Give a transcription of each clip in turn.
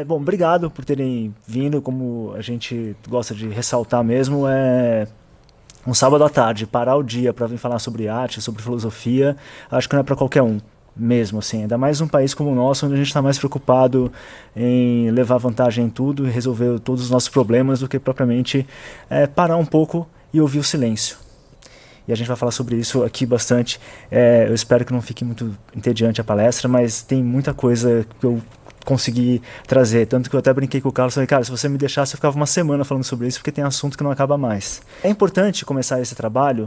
Bom, obrigado por terem vindo. Como a gente gosta de ressaltar mesmo, é um sábado à tarde, parar o dia para vir falar sobre arte, sobre filosofia, acho que não é para qualquer um, mesmo assim. Ainda mais um país como o nosso, onde a gente está mais preocupado em levar vantagem em tudo e resolver todos os nossos problemas do que propriamente parar um pouco e ouvir o silêncio. E a gente vai falar sobre isso aqui bastante. Eu espero que não fique muito entediante a palestra, mas tem muita coisa que eu consegui trazer. Tanto que eu até brinquei com o Carlos, falei, cara, se você me deixasse, eu ficava uma semana falando sobre isso, porque tem assunto que não acaba mais. É importante começar esse trabalho,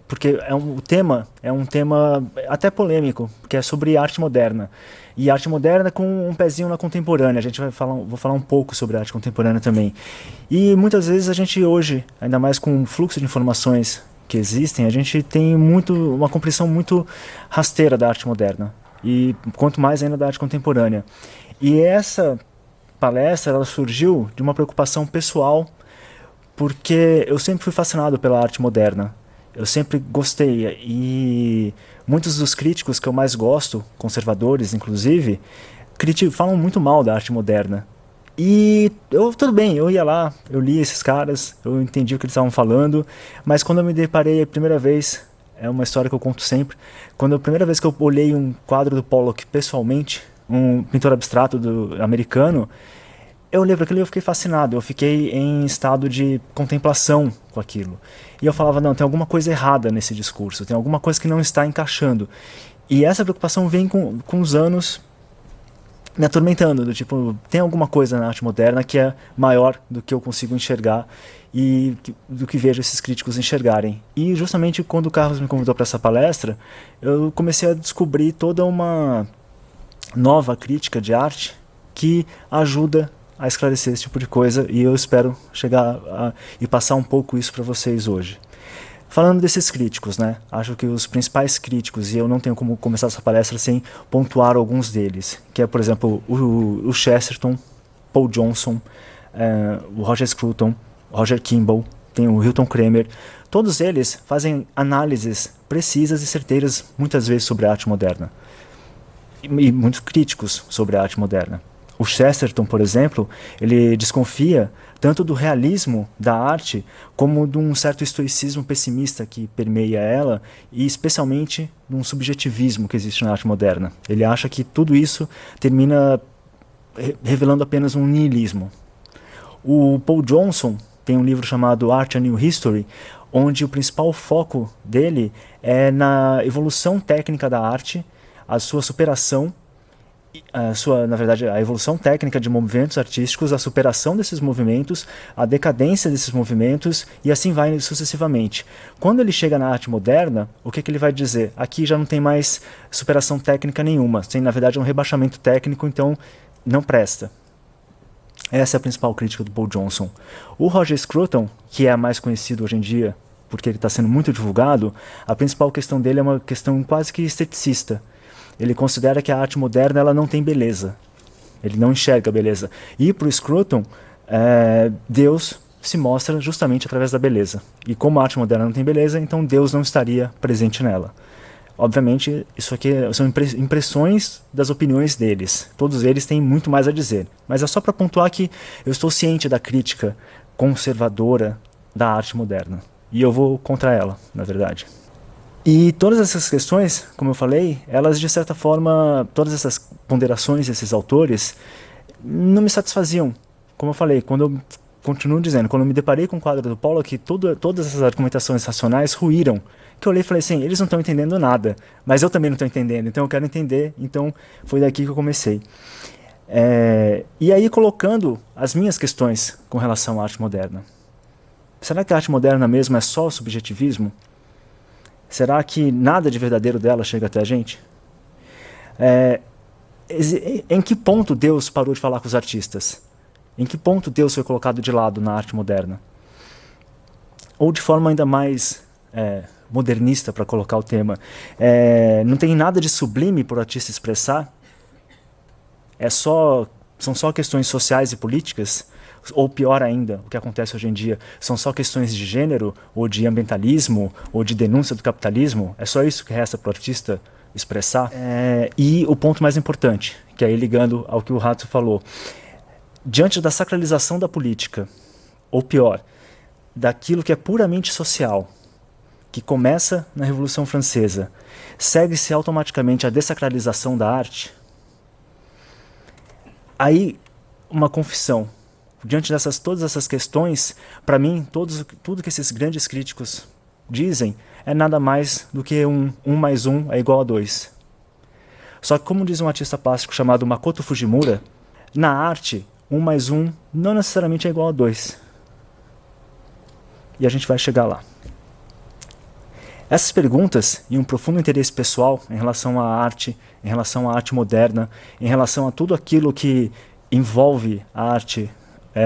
porque o tema é um tema até polêmico, porque é sobre arte moderna. E arte moderna com um pezinho na contemporânea. A gente vou falar um pouco sobre arte contemporânea também. E muitas vezes a gente hoje, ainda mais com o fluxo de informações que existem, a gente tem uma compreensão muito rasteira da arte moderna e quanto mais ainda da arte contemporânea. E essa palestra ela surgiu de uma preocupação pessoal, porque eu sempre fui fascinado pela arte moderna. Eu sempre gostei e muitos dos críticos que eu mais gosto, conservadores inclusive, falam muito mal da arte moderna. E tudo bem, eu ia lá, eu li esses caras, eu entendi o que eles estavam falando, mas quando eu me deparei a primeira vez, é uma história que eu conto sempre, quando a primeira vez que eu olhei um quadro do Pollock pessoalmente, um pintor abstrato americano, eu olhei para aquilo e eu fiquei fascinado, eu fiquei em estado de contemplação com aquilo. E eu falava, não, tem alguma coisa errada nesse discurso, tem alguma coisa que não está encaixando. E essa preocupação vem com os anos me atormentando, do tipo, tem alguma coisa na arte moderna que é maior do que eu consigo enxergar e do que vejo esses críticos enxergarem. E justamente quando o Carlos me convidou para essa palestra, eu comecei a descobrir toda uma nova crítica de arte que ajuda a esclarecer esse tipo de coisa, e eu espero e passar um pouco isso para vocês hoje. Falando desses críticos, né? Acho que os principais críticos, e eu não tenho como começar essa palestra sem pontuar alguns deles, que é, por exemplo, o Chesterton, Paul Johnson, o Roger Scruton, Roger Kimball, tem o Hilton Kramer. Todos eles fazem análises precisas e certeiras, muitas vezes, sobre a arte moderna. E muitos críticos sobre a arte moderna. O Chesterton, por exemplo, ele desconfia tanto do realismo da arte como de um certo estoicismo pessimista que permeia ela, e especialmente de um subjetivismo que existe na arte moderna. Ele acha que tudo isso termina revelando apenas um niilismo. O Paul Johnson tem um livro chamado Art: A New History, onde o principal foco dele é na evolução técnica da arte, a sua superação, na verdade, a evolução técnica de movimentos artísticos, a superação desses movimentos, a decadência desses movimentos e assim vai sucessivamente. Quando ele chega na arte moderna, o que ele vai dizer? Aqui já não tem mais superação técnica nenhuma, tem na verdade um rebaixamento técnico, então não presta. Essa é a principal crítica do Paul Johnson. O Roger Scruton, que é mais conhecido hoje em dia porque ele está sendo muito divulgado, a principal questão dele é uma questão quase que esteticista. Ele considera que a arte moderna ela não tem beleza. Ele não enxerga beleza. E para o Scruton, Deus se mostra justamente através da beleza. E como a arte moderna não tem beleza, então Deus não estaria presente nela. Obviamente, isso aqui são impressões das opiniões deles. Todos eles têm muito mais a dizer. Mas é só para pontuar que eu estou ciente da crítica conservadora da arte moderna. E eu vou contra ela, na verdade. E todas essas questões, como eu falei, elas de certa forma, todas essas ponderações desses autores não me satisfaziam. Como eu falei, continuo dizendo, quando eu me deparei com o quadro do Pollock, todas essas argumentações racionais ruíram. Que eu olhei e falei assim, eles não estão entendendo nada, mas eu também não estou entendendo, então eu quero entender, então foi daqui que eu comecei. E aí colocando as minhas questões com relação à arte moderna. Será que a arte moderna mesmo é só subjetivismo? Será que nada de verdadeiro dela chega até a gente? Em que ponto Deus parou de falar com os artistas? Em que ponto Deus foi colocado de lado na arte moderna? Ou de forma ainda mais modernista, para colocar o tema, não tem nada de sublime para o artista expressar? São só questões sociais e políticas? Ou pior ainda, o que acontece hoje em dia, são só questões de gênero, ou de ambientalismo, ou de denúncia do capitalismo? É só isso que resta para o artista expressar. E o ponto mais importante, que aí ligando ao que o Rato falou, diante da sacralização da política, ou pior, daquilo que é puramente social, que começa na Revolução Francesa, segue-se automaticamente a dessacralização da arte, aí uma confissão. Diante dessas todas essas questões, para mim, tudo que esses grandes críticos dizem é nada mais do que um mais um é igual a 2. Só que, como diz um artista plástico chamado Makoto Fujimura, na arte, 1 mais 1 não necessariamente é igual a 2. E a gente vai chegar lá. Essas perguntas e um profundo interesse pessoal em relação à arte moderna, em relação a tudo aquilo que envolve a arte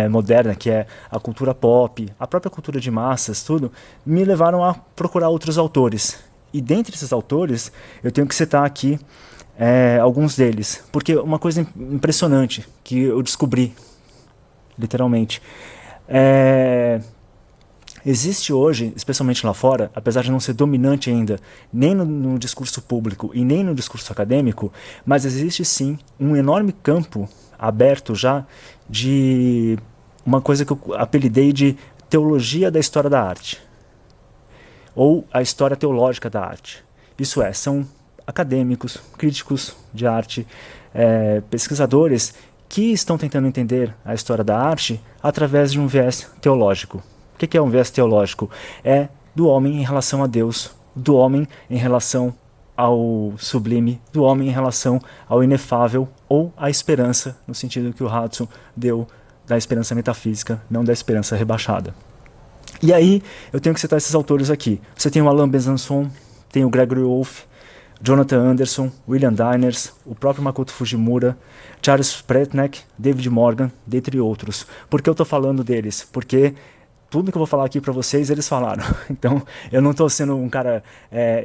moderna, que é a cultura pop, a própria cultura de massas, tudo, me levaram a procurar outros autores. E dentre esses autores, eu tenho que citar aqui alguns deles. Porque uma coisa impressionante que eu descobri, literalmente, existe hoje, especialmente lá fora, apesar de não ser dominante ainda, nem no discurso público e nem no discurso acadêmico, mas existe sim um enorme campo aberto já de uma coisa que eu apelidei de teologia da história da arte, ou a história teológica da arte. Isso é, são acadêmicos, críticos de arte, pesquisadores que estão tentando entender a história da arte através de um viés teológico. O que é um viés teológico? É do homem em relação a Deus, do homem em relação ao sublime, do homem em relação ao inefável ou à esperança, no sentido que o Hudson deu da esperança metafísica, não da esperança rebaixada. E aí eu tenho que citar esses autores aqui. Você tem o Alain Besançon, tem o Gregory Wolfe, Jonathan Anderson, William Diners, o próprio Makoto Fujimura, Charles Pretneck, David Morgan, dentre outros. Por que eu estou falando deles? Porque tudo que eu vou falar aqui para vocês, eles falaram. Então, eu não estou sendo um cara...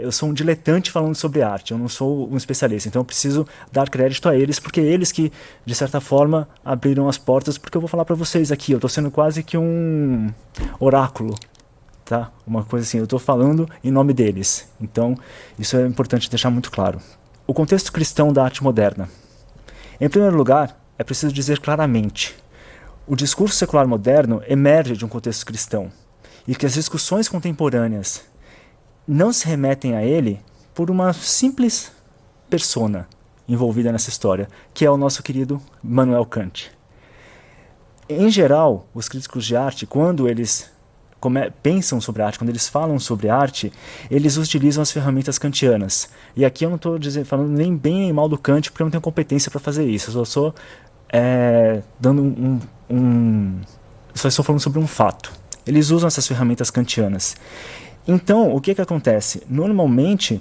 eu sou um diletante falando sobre arte, eu não sou um especialista. Então, eu preciso dar crédito a eles, porque eles que, de certa forma, abriram as portas, porque eu vou falar para vocês aqui. Eu estou sendo quase que um oráculo, tá? Uma coisa assim, eu estou falando em nome deles. Então, isso é importante deixar muito claro. O contexto cristão da arte moderna. Em primeiro lugar, é preciso dizer claramente: o discurso secular moderno emerge de um contexto cristão, e que as discussões contemporâneas não se remetem a ele por uma simples persona envolvida nessa história, que é o nosso querido Immanuel Kant. Em geral, os críticos de arte, quando eles pensam sobre arte, quando eles falam sobre arte, eles utilizam as ferramentas kantianas. E aqui eu não estou falando nem bem nem mal do Kant, porque eu não tenho competência para fazer isso. Eu só sou dando só estou falando sobre um fato. Eles usam essas ferramentas kantianas. Então, o que acontece? Normalmente,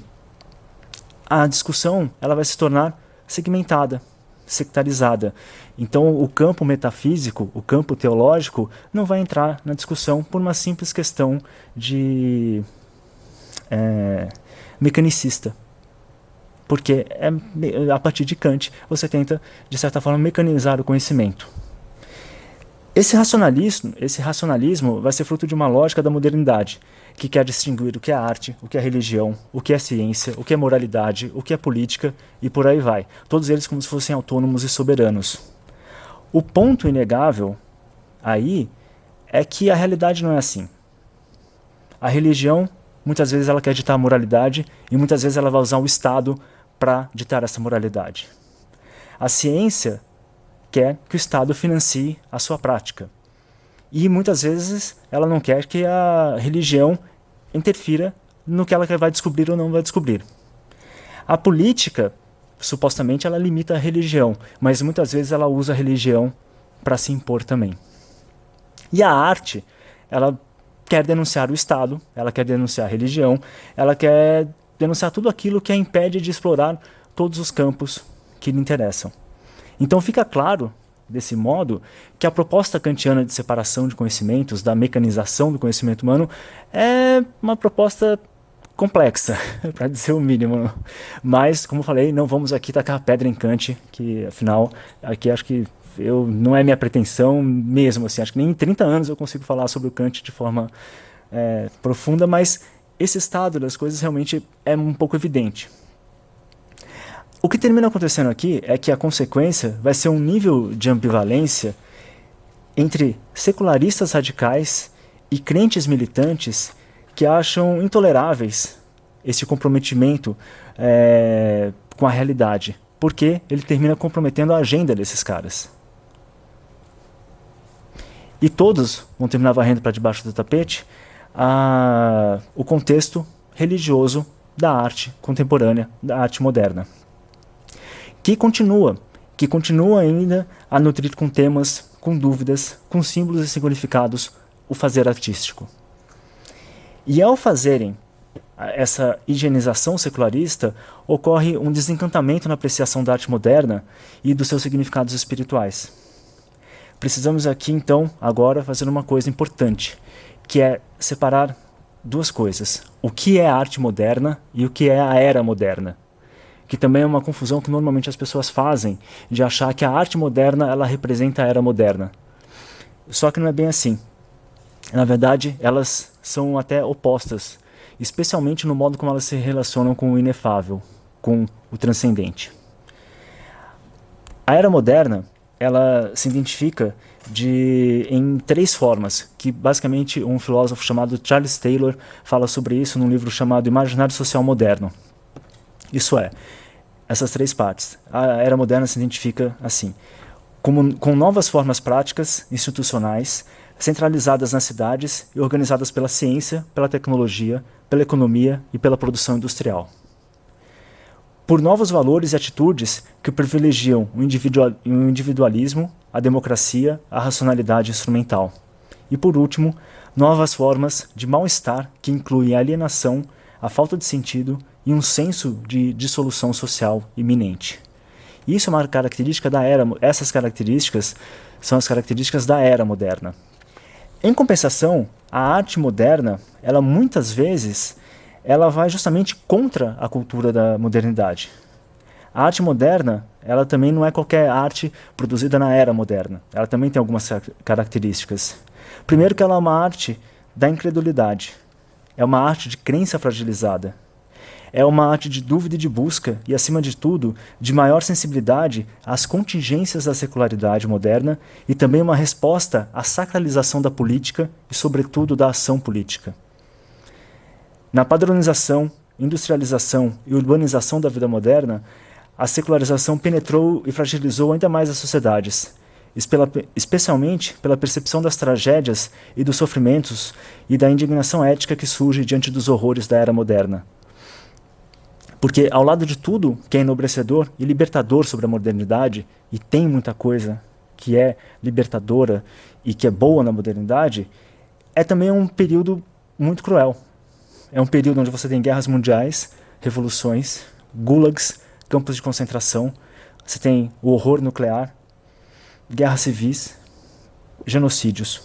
a discussão ela vai se tornar segmentada, sectarizada. Então, o campo metafísico, o campo teológico, não vai entrar na discussão por uma simples questão de mecanicista. Porque a partir de Kant você tenta, de certa forma, mecanizar o conhecimento. Esse racionalismo vai ser fruto de uma lógica da modernidade, que quer distinguir o que é arte, o que é religião, o que é ciência, o que é moralidade, o que é política, e por aí vai. Todos eles como se fossem autônomos e soberanos. O ponto inegável aí é que a realidade não é assim. A religião, muitas vezes ela quer ditar a moralidade, e muitas vezes ela vai usar o Estado para ditar essa moralidade. A ciência quer que o Estado financie a sua prática. E muitas vezes ela não quer que a religião interfira no que ela vai descobrir ou não vai descobrir. A política, supostamente, ela limita a religião, mas muitas vezes ela usa a religião para se impor também. E a arte, ela quer denunciar o Estado, ela quer denunciar a religião, ela quer denunciar tudo aquilo que a impede de explorar todos os campos que lhe interessam. Então fica claro, desse modo, que a proposta kantiana de separação de conhecimentos, da mecanização do conhecimento humano, é uma proposta complexa, para dizer o mínimo. Mas, como falei, não vamos aqui tacar a pedra em Kant, que afinal, aqui acho que não é minha pretensão mesmo, assim, acho que nem em 30 anos eu consigo falar sobre o Kant de forma profunda, mas esse estado das coisas realmente é um pouco evidente. O que termina acontecendo aqui é que a consequência vai ser um nível de ambivalência entre secularistas radicais e crentes militantes que acham intoleráveis esse comprometimento com a realidade, porque ele termina comprometendo a agenda desses caras. E todos vão terminar varrendo para debaixo do tapete o contexto religioso da arte contemporânea, da arte moderna, que continua ainda a nutrir com temas, com dúvidas, com símbolos e significados o fazer artístico. E ao fazerem essa higienização secularista, ocorre um desencantamento na apreciação da arte moderna e dos seus significados espirituais. Precisamos aqui, então, agora fazer uma coisa importante, que é separar duas coisas. O que é a arte moderna e o que é a era moderna. Que também é uma confusão que normalmente as pessoas fazem, de achar que a arte moderna ela representa a era moderna. Só que não é bem assim. Na verdade, elas são até opostas, especialmente no modo como elas se relacionam com o inefável, com o transcendente. A era moderna, ela se identifica em três formas, que basicamente um filósofo chamado Charles Taylor fala sobre isso num livro chamado Imaginário Social Moderno. Isso é, essas três partes. A era moderna se identifica assim, com novas formas práticas, institucionais, centralizadas nas cidades e organizadas pela ciência, pela tecnologia, pela economia e pela produção industrial. Por novos valores e atitudes que privilegiam o individualismo, a democracia, a racionalidade instrumental. E por último, novas formas de mal-estar que incluem a alienação, a falta de sentido e um senso de dissolução social iminente. Isso é uma característica da era, essas características são as características da era moderna. Em compensação, a arte moderna, ela muitas vezes, ela vai justamente contra a cultura da modernidade. A arte moderna, ela também não é qualquer arte produzida na era moderna. Ela também tem algumas características. Primeiro que ela é uma arte da incredulidade. É uma arte de crença fragilizada. É uma arte de dúvida e de busca e, acima de tudo, de maior sensibilidade às contingências da secularidade moderna e também uma resposta à sacralização da política e, sobretudo, da ação política. Na padronização, industrialização e urbanização da vida moderna, a secularização penetrou e fragilizou ainda mais as sociedades, especialmente pela percepção das tragédias e dos sofrimentos e da indignação ética que surge diante dos horrores da era moderna. Porque ao lado de tudo que é enobrecedor e libertador sobre a modernidade, e tem muita coisa que é libertadora e que é boa na modernidade, é também um período muito cruel. É um período onde você tem guerras mundiais, revoluções, gulags, campos de concentração, você tem o horror nuclear, guerras civis, genocídios.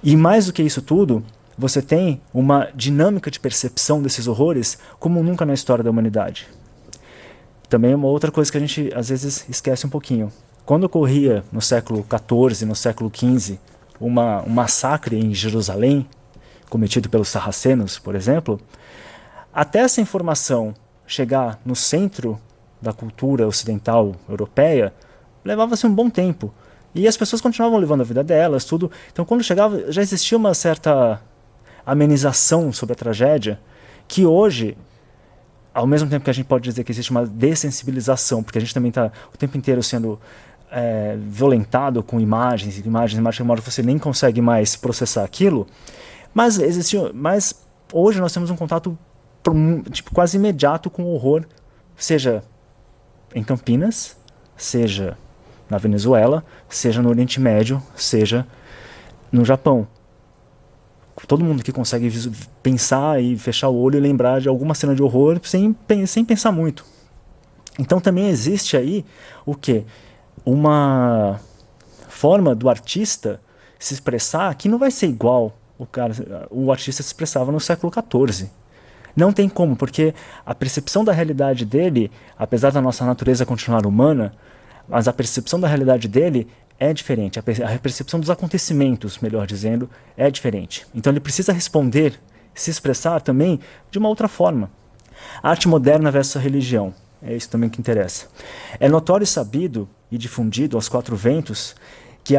E mais do que isso tudo, você tem uma dinâmica de percepção desses horrores como nunca na história da humanidade. Também é uma outra coisa que a gente às vezes esquece um pouquinho. Quando ocorria no século XIV, no século XV, um massacre em Jerusalém, cometido pelos sarracenos, por exemplo, até essa informação chegar no centro da cultura ocidental europeia, levava-se um bom tempo. E as pessoas continuavam levando a vida delas, tudo. Então, quando chegava, já existia uma certa amenização sobre a tragédia, que hoje, ao mesmo tempo que a gente pode dizer que existe uma dessensibilização, porque a gente também está o tempo inteiro sendo violentado com imagens, que uma hora você nem consegue mais processar aquilo, mas hoje nós temos um contato quase imediato com o horror, seja em Campinas, seja na Venezuela, seja no Oriente Médio, seja no Japão. Todo mundo que consegue pensar e fechar o olho e lembrar de alguma cena de horror sem pensar muito. Então também existe aí o quê? Uma forma do artista se expressar que não vai ser igual o artista se expressava no século XIV. Não tem como, porque a percepção da realidade dele, apesar da nossa natureza continuar humana, mas a percepção da realidade dele é diferente. A percepção dos acontecimentos, melhor dizendo, é diferente. Então ele precisa responder, se expressar também de uma outra forma. A arte moderna versus a religião. É isso também que interessa. É notório e sabido e difundido aos quatro ventos que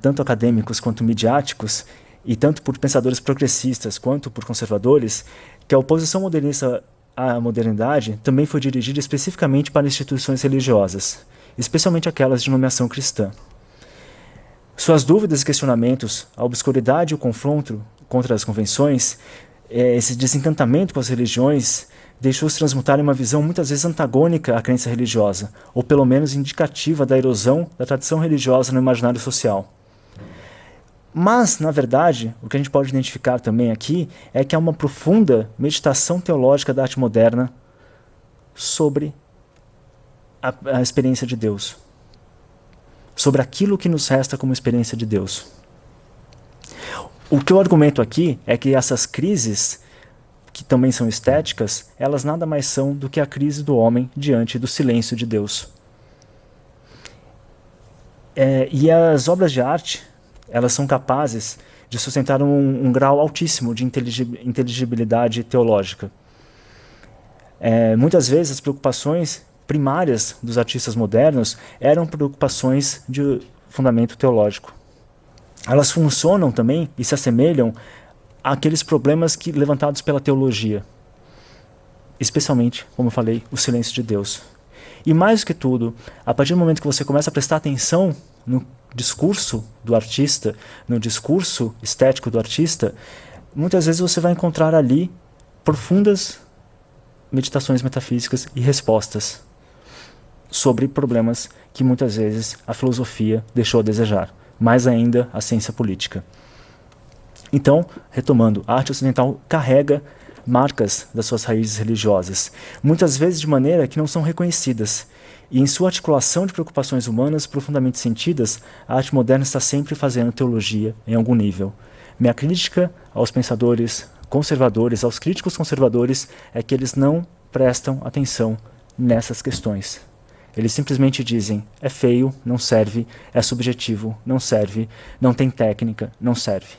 tanto acadêmicos quanto midiáticos, e tanto por pensadores progressistas quanto por conservadores, que a oposição modernista à modernidade também foi dirigida especificamente para instituições religiosas, especialmente aquelas de nomeação cristã. Suas dúvidas e questionamentos, a obscuridade e o confronto contra as convenções, esse desencantamento com as religiões, deixou-se transmutar em uma visão muitas vezes antagônica à crença religiosa, ou pelo menos indicativa da erosão da tradição religiosa no imaginário social. Mas, na verdade, o que a gente pode identificar também aqui é que há uma profunda meditação teológica da arte moderna sobre a experiência de Deus, sobre aquilo que nos resta como experiência de Deus. O que eu argumento aqui é que essas crises, que também são estéticas, elas nada mais são do que a crise do homem diante do silêncio de Deus. E as obras de arte, elas são capazes de sustentar um grau altíssimo de inteligibilidade teológica. Muitas vezes as preocupações primárias dos artistas modernos eram preocupações de fundamento teológico. Elas funcionam também e se assemelham àqueles problemas levantados pela teologia, especialmente, como eu falei, o silêncio de Deus. E mais do que tudo, a partir do momento que você começa a prestar atenção no discurso do artista, no discurso estético do artista, muitas vezes você vai encontrar ali profundas meditações metafísicas e respostas sobre problemas que muitas vezes a filosofia deixou a desejar, mais ainda a ciência política. Então, retomando, a arte ocidental carrega marcas das suas raízes religiosas, muitas vezes de maneira que não são reconhecidas, e em sua articulação de preocupações humanas profundamente sentidas, a arte moderna está sempre fazendo teologia em algum nível. Minha crítica aos pensadores conservadores, aos críticos conservadores, é que eles não prestam atenção nessas questões. Eles simplesmente dizem, é feio, não serve, é subjetivo, não serve, não tem técnica, não serve.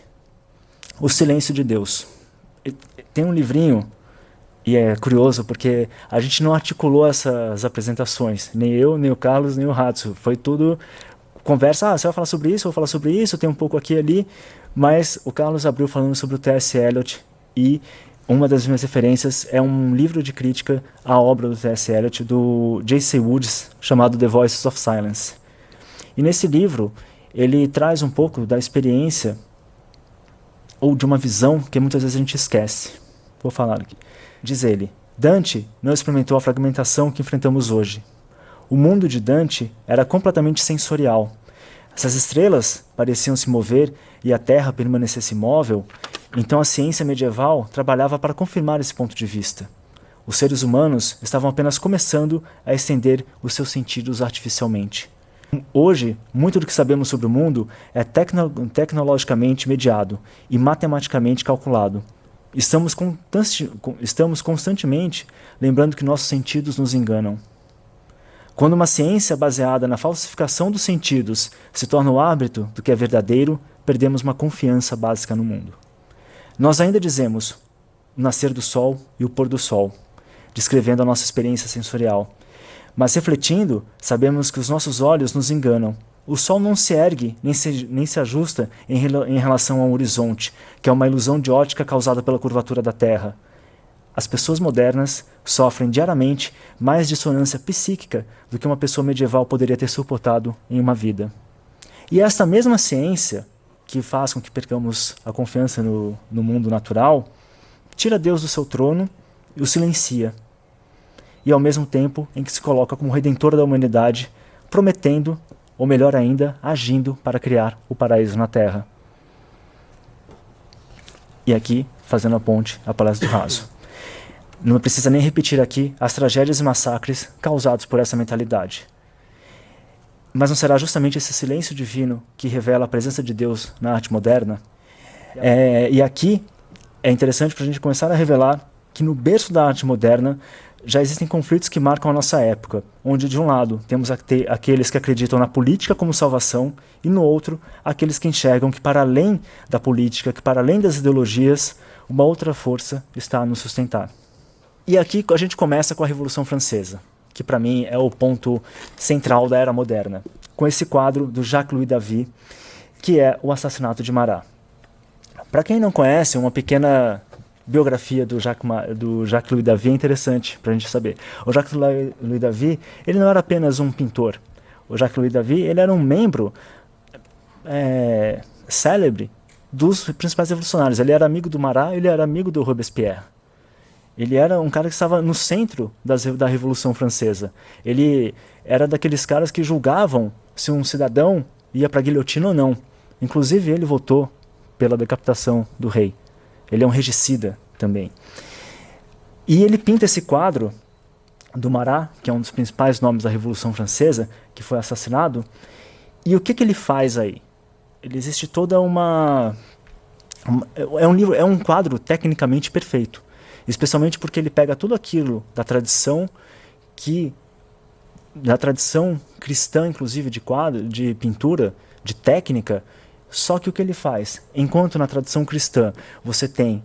O silêncio de Deus. Tem um livrinho, e é curioso porque a gente não articulou essas apresentações, nem eu, nem o Carlos, nem o Hatsu. Foi tudo conversa, você vai falar sobre isso, eu vou falar sobre isso, tem um pouco aqui e ali, mas o Carlos abriu falando sobre o T.S. Eliot, e uma das minhas referências é um livro de crítica à obra do T.S. Eliot, do J.C. Woods, chamado The Voices of Silence. E nesse livro, ele traz um pouco da experiência, ou de uma visão que muitas vezes a gente esquece. Vou falar aqui. Diz ele, Dante não experimentou a fragmentação que enfrentamos hoje. O mundo de Dante era completamente sensorial. Se as estrelas pareciam se mover e a Terra permanecesse imóvel, então a ciência medieval trabalhava para confirmar esse ponto de vista. Os seres humanos estavam apenas começando a estender os seus sentidos artificialmente. Hoje, muito do que sabemos sobre o mundo é tecnologicamente mediado e matematicamente calculado. Estamos constantemente lembrando que nossos sentidos nos enganam. Quando uma ciência baseada na falsificação dos sentidos se torna o árbitro do que é verdadeiro, perdemos uma confiança básica no mundo. Nós ainda dizemos o nascer do sol e o pôr do sol, descrevendo a nossa experiência sensorial. Mas refletindo, sabemos que os nossos olhos nos enganam. O sol não se ergue, nem se ajusta em relação a um horizonte, que é uma ilusão de ótica causada pela curvatura da Terra. As pessoas modernas sofrem diariamente mais dissonância psíquica do que uma pessoa medieval poderia ter suportado em uma vida. E esta mesma ciência, que faz com que percamos a confiança no mundo natural, tira Deus do seu trono e o silencia. E ao mesmo tempo em que se coloca como redentor da humanidade, prometendo, ou melhor ainda, agindo para criar o paraíso na Terra. E aqui, fazendo a ponte à Palácio do Raso. Não precisa nem repetir aqui as tragédias e massacres causados por essa mentalidade. Mas não será justamente esse silêncio divino que revela a presença de Deus na arte moderna? E aqui é interessante para a gente começar a revelar que no berço da arte moderna já existem conflitos que marcam a nossa época, onde de um lado temos aqueles que acreditam na política como salvação e no outro aqueles que enxergam que para além da política, que para além das ideologias, uma outra força está a nos sustentar. E aqui a gente começa com a Revolução Francesa. que para mim é o ponto central da era moderna, com esse quadro do Jacques-Louis David, que é o assassinato de Marat. Para quem não conhece, uma pequena biografia do Jacques-Louis David é interessante para a gente saber. O Jacques-Louis David, ele não era apenas um pintor. O Jacques-Louis David, ele era um membro célebre dos principais revolucionários. Ele era amigo do Marat, ele era amigo do Robespierre. Ele era um cara que estava no centro da Revolução Francesa. Ele era daqueles caras que julgavam se um cidadão ia para a guilhotina ou não. Inclusive, ele votou pela decapitação do rei. Ele é um regicida também. E ele pinta esse quadro do Marat, que é um dos principais nomes da Revolução Francesa, que foi assassinado. E o que ele faz aí? Ele existe toda é um quadro tecnicamente perfeito. Especialmente porque ele pega tudo aquilo da tradição cristã, inclusive, de pintura, de técnica. Só que o que ele faz? Enquanto na tradição cristã você tem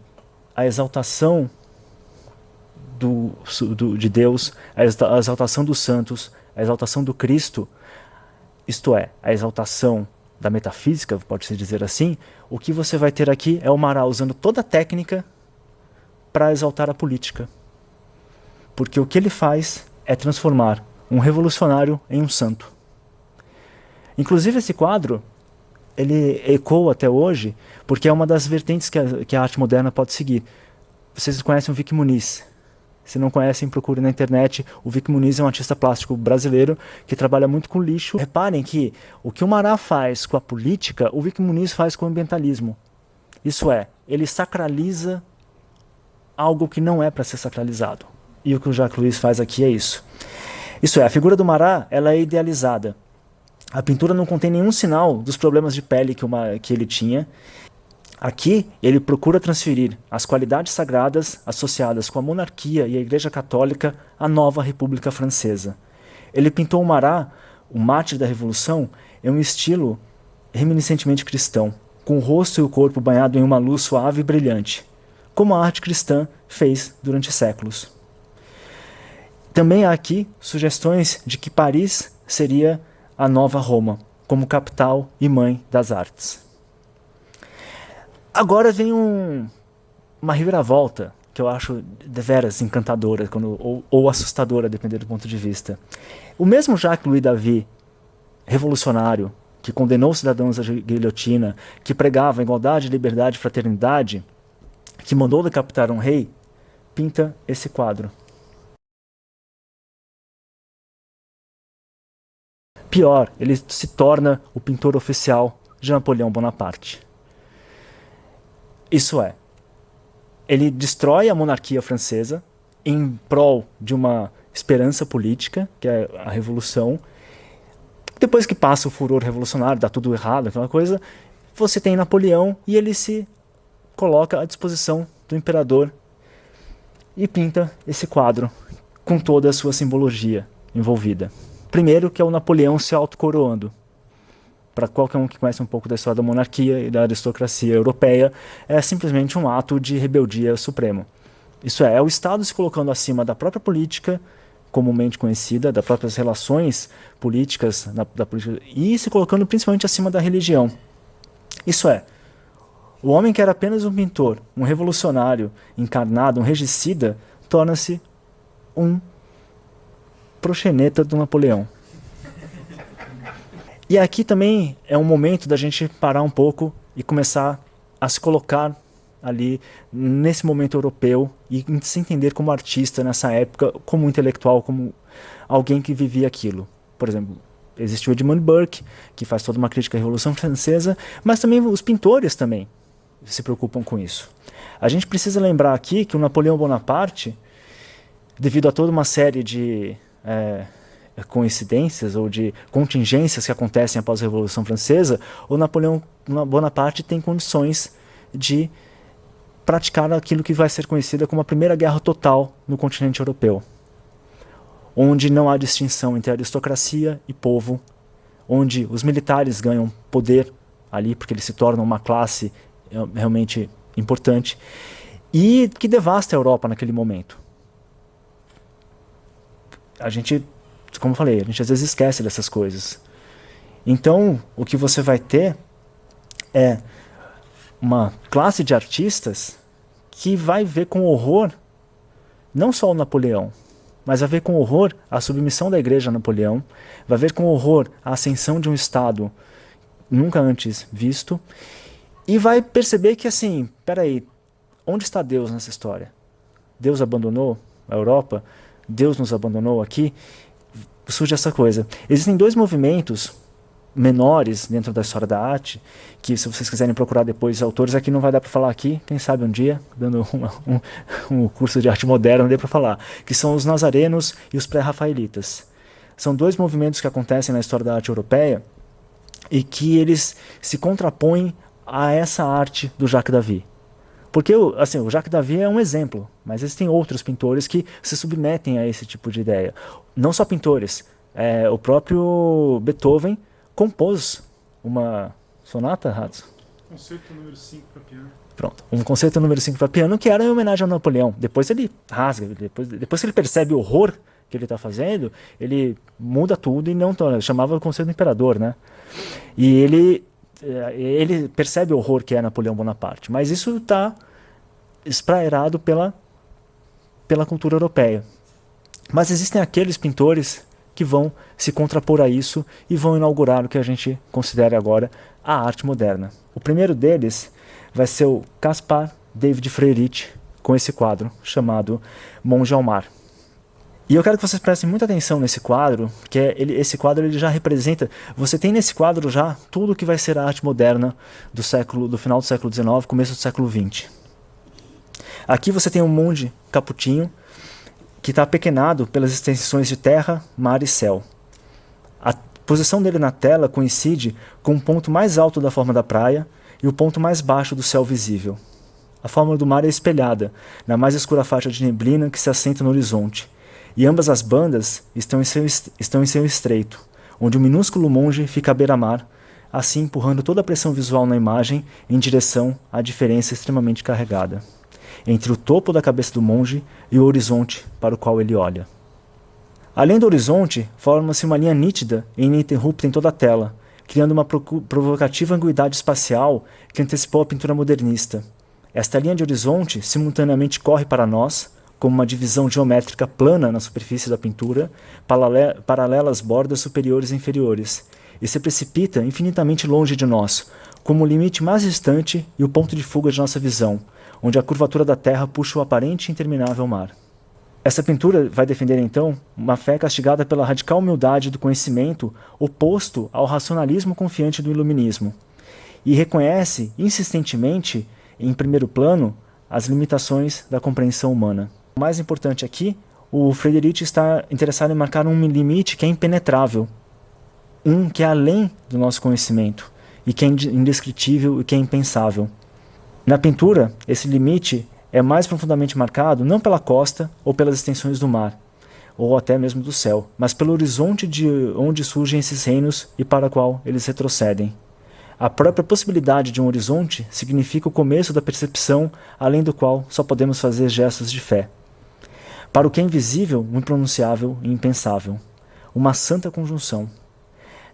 a exaltação de Deus, a exaltação dos santos, a exaltação do Cristo, isto é, a exaltação da metafísica, pode-se dizer assim, o que você vai ter aqui é o Marat usando toda a técnica para exaltar a política. Porque o que ele faz é transformar um revolucionário em um santo. Inclusive esse quadro, ele ecoa até hoje, porque é uma das vertentes que a arte moderna pode seguir. Vocês conhecem o Vic Muniz? Se não conhecem, procurem na internet. O Vic Muniz é um artista plástico brasileiro que trabalha muito com lixo. Reparem que o Marat faz com a política, o Vic Muniz faz com o ambientalismo. Isso é, ele sacraliza algo que não é para ser sacralizado. E o que o Jacques-Louis faz aqui é isso. Isso é, a figura do Marat, ela é idealizada. A pintura não contém nenhum sinal dos problemas de pele que ele tinha. Aqui, ele procura transferir as qualidades sagradas associadas com a monarquia e a Igreja Católica à nova República Francesa. Ele pintou o Marat, o mártir da Revolução, em um estilo reminiscentemente cristão, com o rosto e o corpo banhado em uma luz suave e brilhante, como a arte cristã fez durante séculos. Também há aqui sugestões de que Paris seria a nova Roma, como capital e mãe das artes. Agora vem uma reviravolta que eu acho deveras encantadora ou assustadora, dependendo do ponto de vista. O mesmo Jacques-Louis David, revolucionário, que condenou cidadãos à guilhotina, que pregava igualdade, liberdade e fraternidade, que mandou decapitar um rei, pinta esse quadro. Pior, ele se torna o pintor oficial de Napoleão Bonaparte. Isso é, ele destrói a monarquia francesa em prol de uma esperança política, que é a revolução. Depois que passa o furor revolucionário, dá tudo errado, aquela coisa, você tem Napoleão e ele se coloca à disposição do imperador e pinta esse quadro com toda a sua simbologia envolvida. Primeiro, que é o Napoleão se autocoroando. Para qualquer um que conhece um pouco da história da monarquia e da aristocracia europeia, é simplesmente um ato de rebeldia supremo. Isso é o Estado se colocando acima da própria política, comumente conhecida, das próprias relações políticas, da política, e se colocando principalmente acima da religião. Isso é, o homem que era apenas um pintor, um revolucionário encarnado, um regicida, torna-se um proxeneta do Napoleão. E aqui também é um momento da gente parar um pouco e começar a se colocar ali nesse momento europeu e se entender como artista nessa época, como intelectual, como alguém que vivia aquilo. Por exemplo, existe o Edmund Burke, que faz toda uma crítica à Revolução Francesa, mas também os pintores também se preocupam com isso. A gente precisa lembrar aqui que o Napoleão Bonaparte, devido a toda uma série de coincidências ou de contingências que acontecem após a Revolução Francesa, o Napoleão Bonaparte tem condições de praticar aquilo que vai ser conhecida como a Primeira Guerra Total no continente europeu, onde não há distinção entre aristocracia e povo, onde os militares ganham poder ali porque eles se tornam uma classe realmente importante e que devasta a Europa naquele momento. a gente, como eu falei, a gente às vezes esquece dessas coisas. Então, o que você vai ter é uma classe de artistas que vai ver com horror não só o Napoleão, mas vai ver com horror a submissão da igreja a Napoleão, vai ver com horror a ascensão de um Estado nunca antes visto, e vai perceber que, assim, peraí, onde está Deus nessa história? Deus abandonou a Europa? Deus nos abandonou aqui? Surge essa coisa. Existem dois movimentos menores dentro da história da arte, que se vocês quiserem procurar depois autores, aqui não vai dar para falar aqui, quem sabe um dia, dando um curso de arte moderna, dê para falar, que são os nazarenos e os pré-rafaelitas. São dois movimentos que acontecem na história da arte europeia e que eles se contrapõem a essa arte do Jacques Davy. Porque assim, o Jacques Davy é um exemplo, mas existem outros pintores que se submetem a esse tipo de ideia. Não só pintores, o próprio Beethoven compôs uma sonata, Ratz? Concerto número 5 para piano. Pronto, um concerto número 5 para piano que era em homenagem ao Napoleão. Depois ele rasga, depois que ele percebe o horror que ele está fazendo, ele muda tudo e não chamava o concerto do imperador, né? E ele percebe o horror que é Napoleão Bonaparte, mas isso está espraerado pela cultura europeia. Mas existem aqueles pintores que vão se contrapor a isso e vão inaugurar o que a gente considera agora a arte moderna. O primeiro deles vai ser o Caspar David Friedrich, com esse quadro chamado Monge ao Mar. E eu quero que vocês prestem muita atenção nesse quadro, porque esse quadro ele já representa... Você tem nesse quadro já tudo o que vai ser a arte moderna do final do século XIX, começo do século XX. Aqui você tem um monge caputinho, que está apequenado pelas extensões de terra, mar e céu. A posição dele na tela coincide com o ponto mais alto da forma da praia e o ponto mais baixo do céu visível. A forma do mar é espelhada na mais escura faixa de neblina que se assenta no horizonte, e ambas as bandas estão em seu estreito, onde o minúsculo monge fica à beira-mar, assim empurrando toda a pressão visual na imagem em direção à diferença extremamente carregada entre o topo da cabeça do monge e o horizonte para o qual ele olha. Além do horizonte, forma-se uma linha nítida e ininterrupta em toda a tela, criando uma provocativa ambiguidade espacial que antecipou a pintura modernista. Esta linha de horizonte simultaneamente corre para nós, como uma divisão geométrica plana na superfície da pintura, paralela às bordas superiores e inferiores, e se precipita infinitamente longe de nós, como o limite mais distante e o ponto de fuga de nossa visão, onde a curvatura da Terra puxa o aparente e interminável mar. Essa pintura vai defender, então, uma fé castigada pela radical humildade do conhecimento oposto ao racionalismo confiante do iluminismo, e reconhece insistentemente, em primeiro plano, as limitações da compreensão humana. O mais importante aqui, o Friedrich está interessado em marcar um limite que é impenetrável, que é além do nosso conhecimento, e que é indescritível e que é impensável. Na pintura, esse limite é mais profundamente marcado não pela costa ou pelas extensões do mar, ou até mesmo do céu, mas pelo horizonte de onde surgem esses reinos e para o qual eles retrocedem. A própria possibilidade de um horizonte significa o começo da percepção, além do qual só podemos fazer gestos de fé. Para o que é invisível, o impronunciável e impensável. Uma santa conjunção.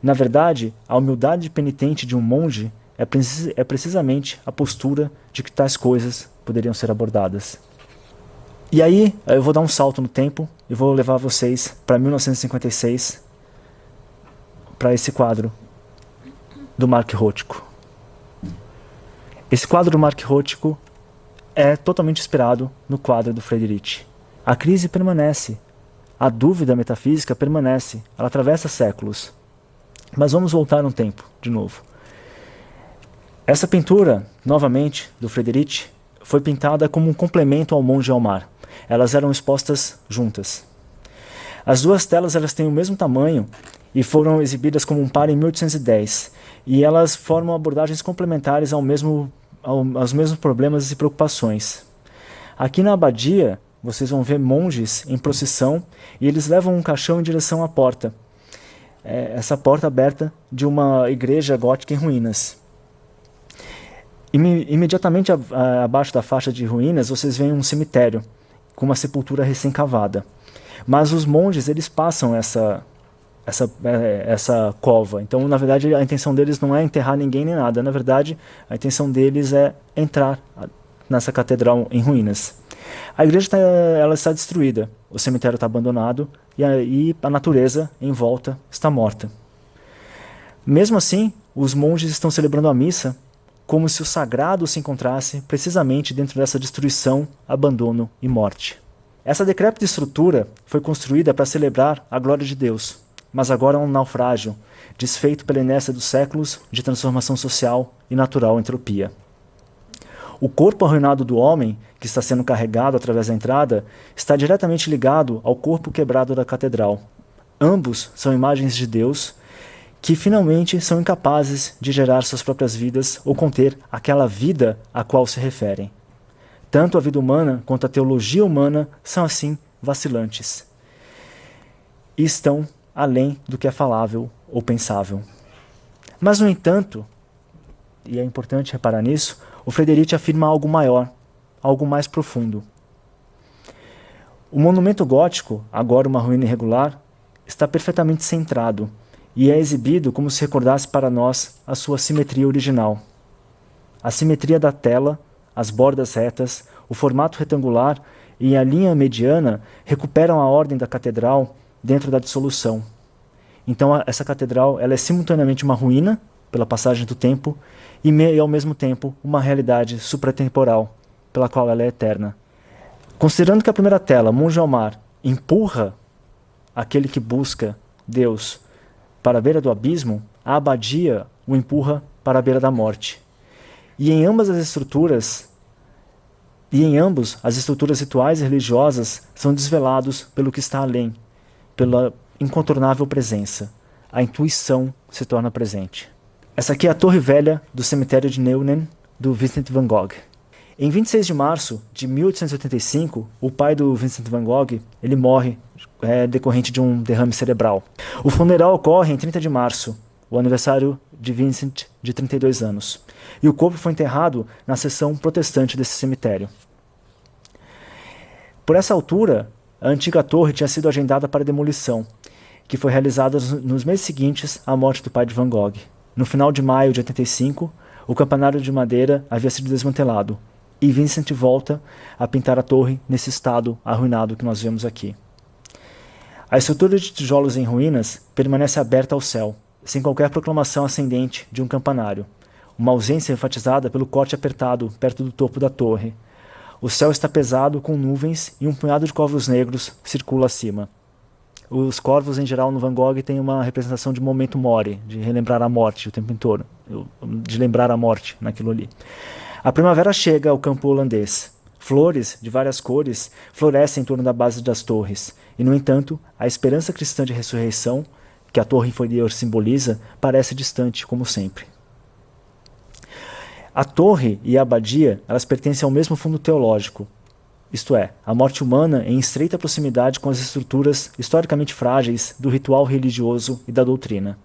Na verdade, a humildade penitente de um monge é precisamente a postura de que tais coisas poderiam ser abordadas. E aí, eu vou dar um salto no tempo e vou levar vocês para 1956, para esse quadro do Mark Rothko. Esse quadro do Mark Rothko é totalmente inspirado no quadro do Friedrich. A crise permanece, a dúvida metafísica permanece, ela atravessa séculos. Mas vamos voltar um tempo, de novo. Essa pintura, novamente, do Friedrich, foi pintada como um complemento ao Monge ao Mar. Elas eram expostas juntas. As duas telas elas têm o mesmo tamanho e foram exibidas como um par em 1810. E elas formam abordagens complementares aos mesmos problemas e preocupações. Aqui na abadia, vocês vão ver monges em procissão e eles levam um caixão em direção à porta. Essa porta aberta de uma igreja gótica em ruínas. Imediatamente abaixo da faixa de ruínas, vocês veem um cemitério com uma sepultura recém-cavada. Mas os monges, eles passam essa cova. Então, na verdade, a intenção deles não é enterrar ninguém nem nada. Na verdade, a intenção deles é entrar nessa catedral em ruínas. A igreja ela está destruída, o cemitério está abandonado e a natureza em volta está morta. Mesmo assim, os monges estão celebrando a missa como se o sagrado se encontrasse precisamente dentro dessa destruição, abandono e morte. Essa decrépita estrutura foi construída para celebrar a glória de Deus, mas agora é um naufrágio, desfeito pela inércia dos séculos de transformação social e natural entropia. O corpo arruinado do homem, que está sendo carregado através da entrada, está diretamente ligado ao corpo quebrado da catedral. Ambos são imagens de Deus que finalmente são incapazes de gerar suas próprias vidas ou conter aquela vida a qual se referem. Tanto a vida humana quanto a teologia humana são assim vacilantes e estão além do que é falável ou pensável. Mas, no entanto, e é importante reparar nisso, o Frederic afirma algo maior, algo mais profundo. O monumento gótico, agora uma ruína irregular, está perfeitamente centrado e é exibido como se recordasse para nós a sua simetria original. A simetria da tela, as bordas retas, o formato retangular e a linha mediana recuperam a ordem da catedral dentro da dissolução. Então essa catedral ela é simultaneamente uma ruína, pela passagem do tempo, e ao mesmo tempo uma realidade supratemporal, pela qual ela é eterna. Considerando que a primeira tela, Monge ao Mar, empurra aquele que busca Deus para a beira do abismo, a abadia o empurra para a beira da morte. E em ambas as estruturas, as estruturas rituais e religiosas são desvelados pelo que está além, pela incontornável presença. A intuição se torna presente. Essa aqui é a Torre Velha do cemitério de Neuenen, do Vincent van Gogh. Em 26 de março de 1885, o pai do Vincent van Gogh ele morre decorrente de um derrame cerebral. O funeral ocorre em 30 de março, o aniversário de Vincent, de 32 anos. E o corpo foi enterrado na seção protestante desse cemitério. Por essa altura, a antiga torre tinha sido agendada para demolição, que foi realizada nos meses seguintes à morte do pai de Van Gogh. No final de maio de 85, o campanário de madeira havia sido desmantelado, e Vincent volta a pintar a torre nesse estado arruinado que nós vemos aqui. A estrutura de tijolos em ruínas permanece aberta ao céu, sem qualquer proclamação ascendente de um campanário, uma ausência enfatizada pelo corte apertado perto do topo da torre. O céu está pesado com nuvens e um punhado de corvos negros circula acima. Os corvos, em geral, no Van Gogh, têm uma representação de momento mori, de relembrar a morte o tempo inteiro, de lembrar a morte naquilo ali. A primavera chega ao campo holandês. Flores de várias cores florescem em torno da base das torres, e, no entanto, a esperança cristã de ressurreição, que a torre inferior simboliza, parece distante, como sempre. A torre e a abadia, elas pertencem ao mesmo fundo teológico, isto é, a morte humana em estreita proximidade com as estruturas historicamente frágeis do ritual religioso e da doutrina.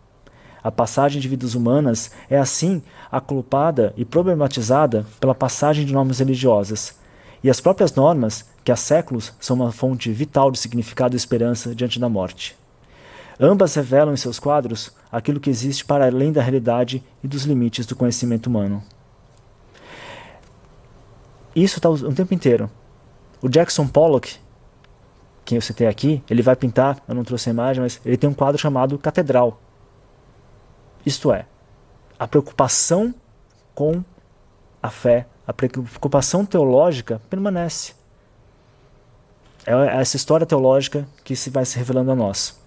A passagem de vidas humanas é, assim, aculpada e problematizada pela passagem de normas religiosas, e as próprias normas, que há séculos são uma fonte vital de significado e esperança diante da morte. Ambas revelam em seus quadros aquilo que existe para além da realidade e dos limites do conhecimento humano. Isso está o tempo inteiro. O Jackson Pollock, quem eu citei aqui, ele vai pintar, eu não trouxe a imagem, mas ele tem um quadro chamado Catedral. Isto é, a preocupação com a fé, a preocupação teológica permanece. É essa história teológica que vai se revelando a nós.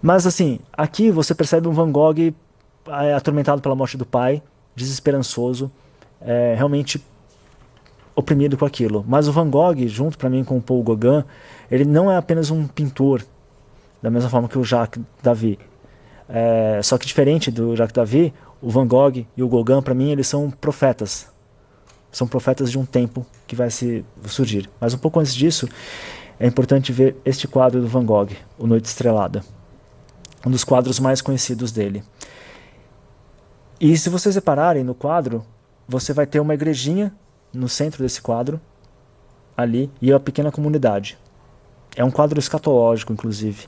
Mas assim, aqui você percebe um Van Gogh atormentado pela morte do pai, desesperançoso, realmente oprimido com aquilo. Mas o Van Gogh, junto para mim com o Paul Gauguin, ele não é apenas um pintor, da mesma forma que o Jacques Davy. Só que diferente do Jacques Davy, o Van Gogh e o Gauguin, para mim, eles são profetas. São profetas de um tempo que vai se surgir. Mas um pouco antes disso, é importante ver este quadro do Van Gogh, O Noite Estrelada. Um dos quadros mais conhecidos dele. E se vocês repararem no quadro, você vai ter uma igrejinha no centro desse quadro, ali, e a pequena comunidade. É um quadro escatológico, inclusive.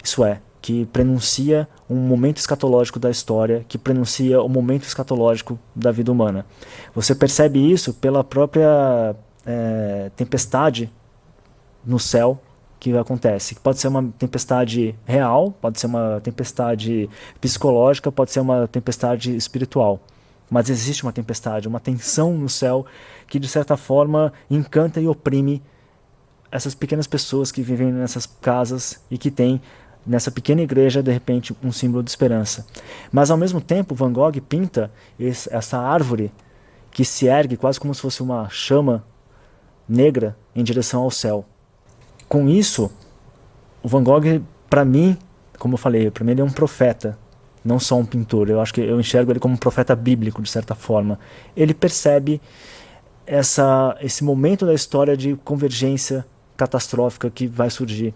Isso é, que prenuncia um momento escatológico da história, que prenuncia o momento escatológico da vida humana. Você percebe isso pela própria tempestade no céu que acontece. Pode ser uma tempestade real, pode ser uma tempestade psicológica, pode ser uma tempestade espiritual. Mas existe uma tempestade, uma tensão no céu que, de certa forma, encanta e oprime essas pequenas pessoas que vivem nessas casas e que têm, nessa pequena igreja, de repente, um símbolo de esperança. Mas, ao mesmo tempo, Van Gogh pinta essa árvore que se ergue quase como se fosse uma chama negra em direção ao céu. Com isso, o Van Gogh, para mim, como eu falei, para mim ele é um profeta, não só um pintor. Eu acho que eu enxergo ele como um profeta bíblico, de certa forma. Ele percebe esse momento da história de convergência catastrófica que vai surgir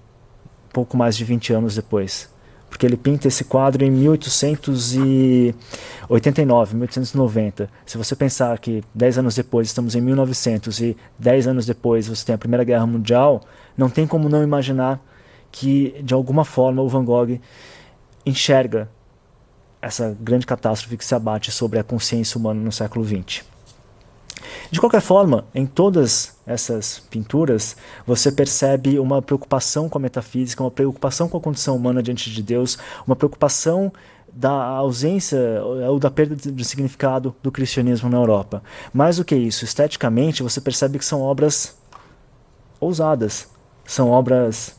pouco mais de 20 anos depois. Porque ele pinta esse quadro em 1889, 1890. Se você pensar que 10 anos depois estamos em 1900 e 10 anos depois você tem a Primeira Guerra Mundial, não tem como não imaginar que, de alguma forma, o Van Gogh enxerga essa grande catástrofe que se abate sobre a consciência humana no século XX. De qualquer forma, em todas essas pinturas, você percebe uma preocupação com a metafísica, uma preocupação com a condição humana diante de Deus, uma preocupação da ausência ou da perda de significado do cristianismo na Europa. Mais do que isso, esteticamente, você percebe que são obras ousadas, são obras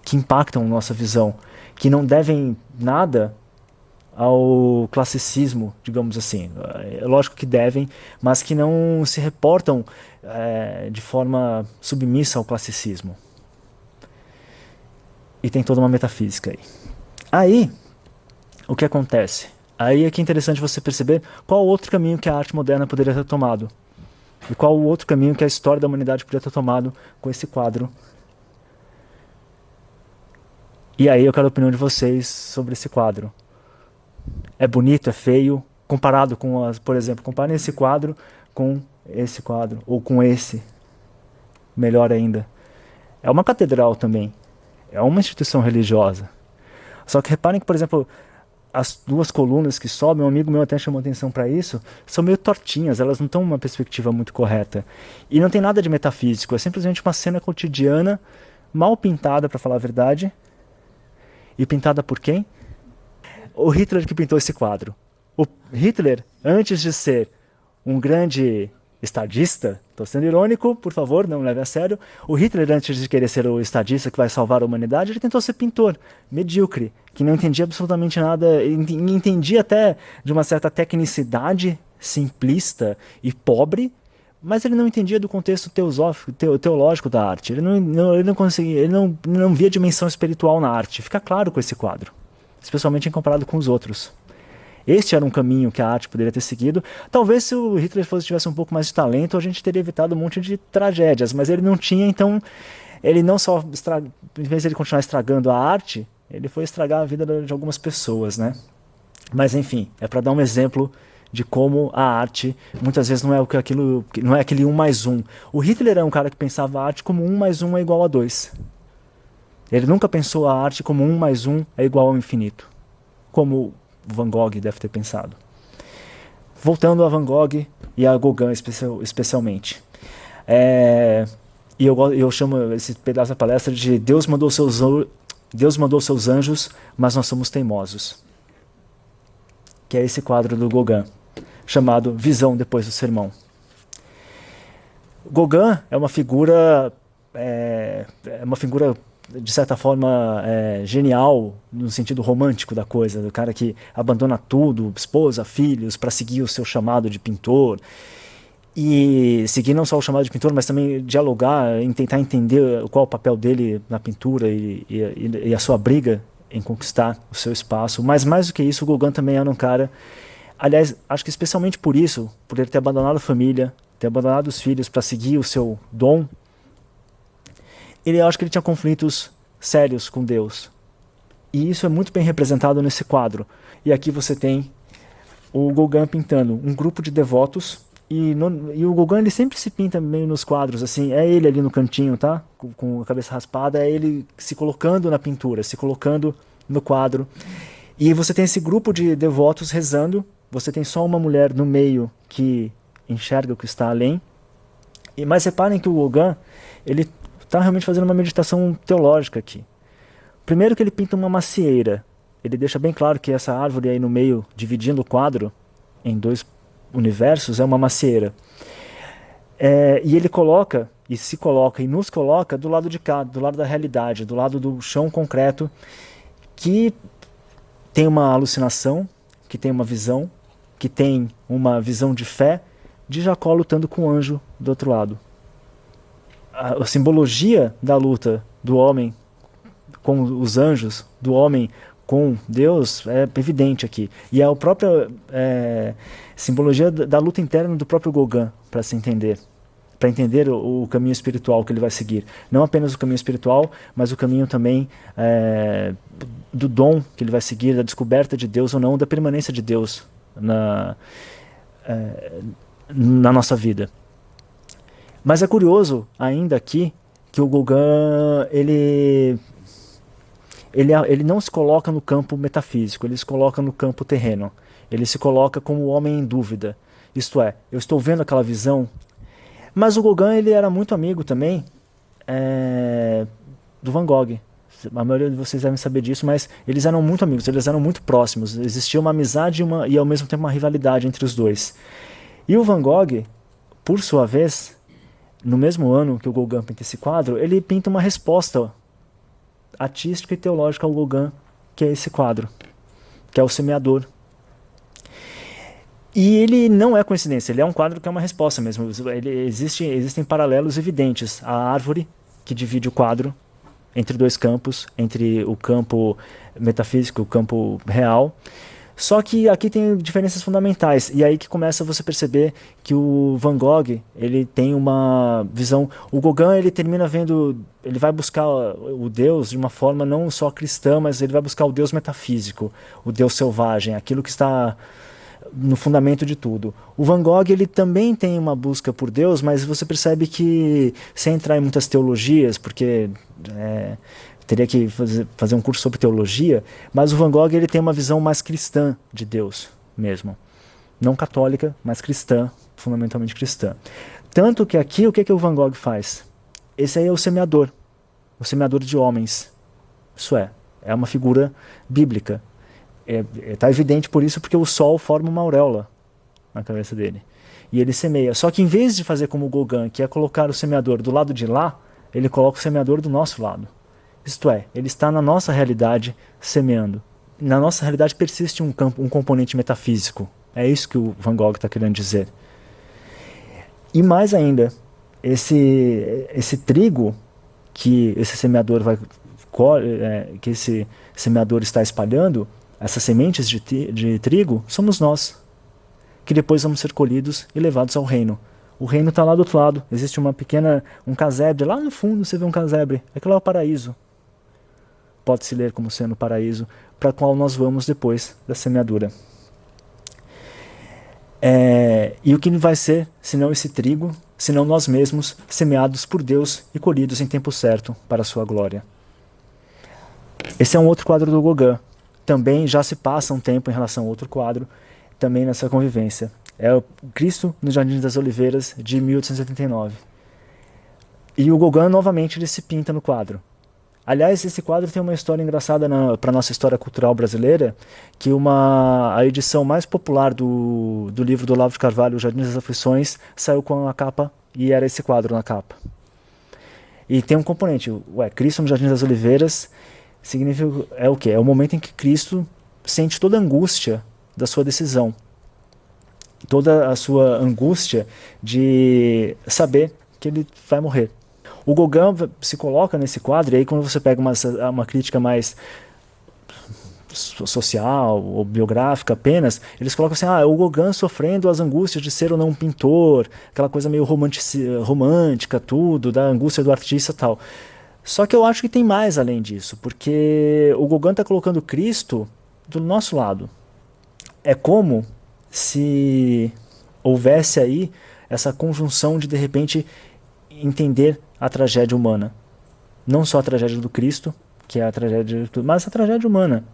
que impactam nossa visão, que não devem nada ao classicismo, digamos assim. É lógico que devem, mas que não se reportam de forma submissa ao classicismo. E tem toda uma metafísica aí. Aí, o que acontece? Aí é que é interessante você perceber qual outro caminho que a arte moderna poderia ter tomado. E qual o outro caminho que a história da humanidade poderia ter tomado com esse quadro. E aí eu quero a opinião de vocês sobre esse quadro. É bonito, é feio, comparado com por exemplo, comparem esse quadro com esse quadro, ou com esse, melhor ainda. É uma catedral também, é uma instituição religiosa. Só que reparem que, por exemplo, as duas colunas que sobem, um amigo meu até chamou atenção para isso, são meio tortinhas, elas não estão numa perspectiva muito correta. E não tem nada de metafísico, é simplesmente uma cena cotidiana, mal pintada, para falar a verdade. E pintada por quem? O Hitler que pintou esse quadro. O Hitler, antes de ser um grande estadista, estou sendo irônico, por favor, não leve a sério, o Hitler, antes de querer ser o estadista que vai salvar a humanidade, ele tentou ser pintor, medíocre, que não entendia absolutamente nada, entendia até de uma certa tecnicidade simplista e pobre, mas ele não entendia do contexto teológico da arte, ele não via dimensão espiritual na arte. Fica claro com esse quadro, especialmente em comparado com os outros. Este era um caminho que a arte poderia ter seguido. Talvez se o Hitler tivesse um pouco mais de talento, a gente teria evitado um monte de tragédias, mas ele não tinha, então ele não só, em vez de ele continuar estragando a arte, ele foi estragar a vida de algumas pessoas, né? Mas enfim, é para dar um exemplo de como a arte muitas vezes não é aquele 1 mais 1. O Hitler é um cara que pensava a arte como 1 mais 1 é igual a 2. Ele nunca pensou a arte como 1 mais 1 é igual ao infinito, como Van Gogh deve ter pensado. Voltando a Van Gogh e a Gauguin especialmente. E eu chamo esse pedaço da palestra de Deus mandou seus anjos, mas nós somos teimosos. Que é esse quadro do Gauguin, chamado Visão depois do Sermão. Gauguin é uma figura de certa forma genial no sentido romântico da coisa, do cara que abandona tudo, esposa, filhos, para seguir o seu chamado de pintor, e seguir não só o chamado de pintor, mas também dialogar, tentar entender qual é o papel dele na pintura e a sua briga em conquistar o seu espaço. Mas mais do que isso, o Gauguin também era um cara, aliás, acho que especialmente por isso, por ele ter abandonado a família, ter abandonado os filhos para seguir o seu dom, eu acho que ele tinha conflitos sérios com Deus. E isso é muito bem representado nesse quadro. E aqui você tem o Gauguin pintando um grupo de devotos E o Gauguin, ele sempre se pinta meio nos quadros, assim, é ele ali no cantinho, tá? Com a cabeça raspada, é ele se colocando na pintura, se colocando no quadro. E você tem esse grupo de devotos rezando, você tem só uma mulher no meio que enxerga o que está além. Mas reparem que o Gauguin, ele está realmente fazendo uma meditação teológica aqui. Primeiro que ele pinta uma macieira. Ele deixa bem claro que essa árvore aí no meio, dividindo o quadro em dois universos, é uma macieira. E ele coloca, e se coloca, e nos coloca do lado de cá, do lado da realidade, do lado do chão concreto, que tem uma alucinação, que tem uma visão, que tem uma visão de fé de Jacó lutando com o anjo do outro lado. A simbologia da luta do homem com os anjos, do homem com Deus, é evidente aqui. E é a própria simbologia da luta interna do próprio Gauguin, para se entender. Para entender o caminho espiritual que ele vai seguir. Não apenas o caminho espiritual, mas o caminho também do dom que ele vai seguir, da descoberta de Deus ou não, da permanência de Deus na nossa vida. Mas é curioso ainda aqui que o Gauguin ele não se coloca no campo metafísico, ele se coloca no campo terreno. Ele se coloca como o homem em dúvida. Isto é, eu estou vendo aquela visão. Mas o Gauguin ele era muito amigo também do Van Gogh. A maioria de vocês devem saber disso, mas eles eram muito amigos, eles eram muito próximos. Existia uma amizade e ao mesmo tempo uma rivalidade entre os dois. E o Van Gogh, por sua vez, no mesmo ano que o Gauguin pinta esse quadro, ele pinta uma resposta artística e teológica ao Gauguin, que é esse quadro, que é o Semeador. E ele não é coincidência, ele é um quadro que é uma resposta mesmo. Existem paralelos evidentes. A árvore que divide o quadro entre dois campos, entre o campo metafísico e o campo real. Só que aqui tem diferenças fundamentais, e aí que começa você a perceber que o Van Gogh, ele tem uma visão... O Gauguin, ele termina vendo... Ele vai buscar o Deus de uma forma não só cristã, mas ele vai buscar o Deus metafísico, o Deus selvagem, aquilo que está no fundamento de tudo. O Van Gogh, ele também tem uma busca por Deus, mas você percebe que, sem entrar em muitas teologias, porque... teria que fazer um curso sobre teologia, mas o Van Gogh ele tem uma visão mais cristã de Deus mesmo. Não católica, mas cristã, fundamentalmente cristã. Tanto que aqui, o que o Van Gogh faz? Esse aí é o semeador de homens. Isso é uma figura bíblica. Está evidente por isso, porque o sol forma uma auréola na cabeça dele. E ele semeia. Só que em vez de fazer como o Gauguin, que é colocar o semeador do lado de lá, ele coloca o semeador do nosso lado. Isto é, ele está na nossa realidade semeando. Na nossa realidade persiste um componente metafísico. É isso que o Van Gogh está querendo dizer. E mais ainda, esse trigo que esse semeador que esse semeador está espalhando, essas sementes de trigo, somos nós, que depois vamos ser colhidos e levados ao reino. O reino está lá do outro lado. Existe um casebre, lá no fundo você vê um casebre. Aquilo é o paraíso. Pode-se ler como sendo o paraíso, para o qual nós vamos depois da semeadura. E o que vai ser, senão esse trigo, senão nós mesmos, semeados por Deus e colhidos em tempo certo para a sua glória. Esse é um outro quadro do Gauguin. Também já se passa um tempo em relação a outro quadro, também nessa convivência. É o Cristo no Jardim das Oliveiras, de 1889. E o Gauguin, novamente, ele se pinta no quadro. Aliás, esse quadro tem uma história engraçada para a nossa história cultural brasileira, que a edição mais popular do livro do Olavo de Carvalho, O Jardim das Aflições, saiu com a capa, e era esse quadro na capa. E tem um componente, Cristo no Jardim das Oliveiras, significa, o quê? É o momento em que Cristo sente toda a angústia da sua decisão, toda a sua angústia de saber que ele vai morrer. O Gauguin se coloca nesse quadro, e aí quando você pega uma crítica mais social ou biográfica apenas, eles colocam assim, o Gauguin sofrendo as angústias de ser ou não um pintor, aquela coisa meio romântica, tudo, da angústia do artista e tal. Só que eu acho que tem mais além disso, porque o Gauguin está colocando Cristo do nosso lado. É como se houvesse aí essa conjunção de repente, entender a tragédia humana. Não só a tragédia do Cristo, que é a tragédia de tudo, mas a tragédia humana.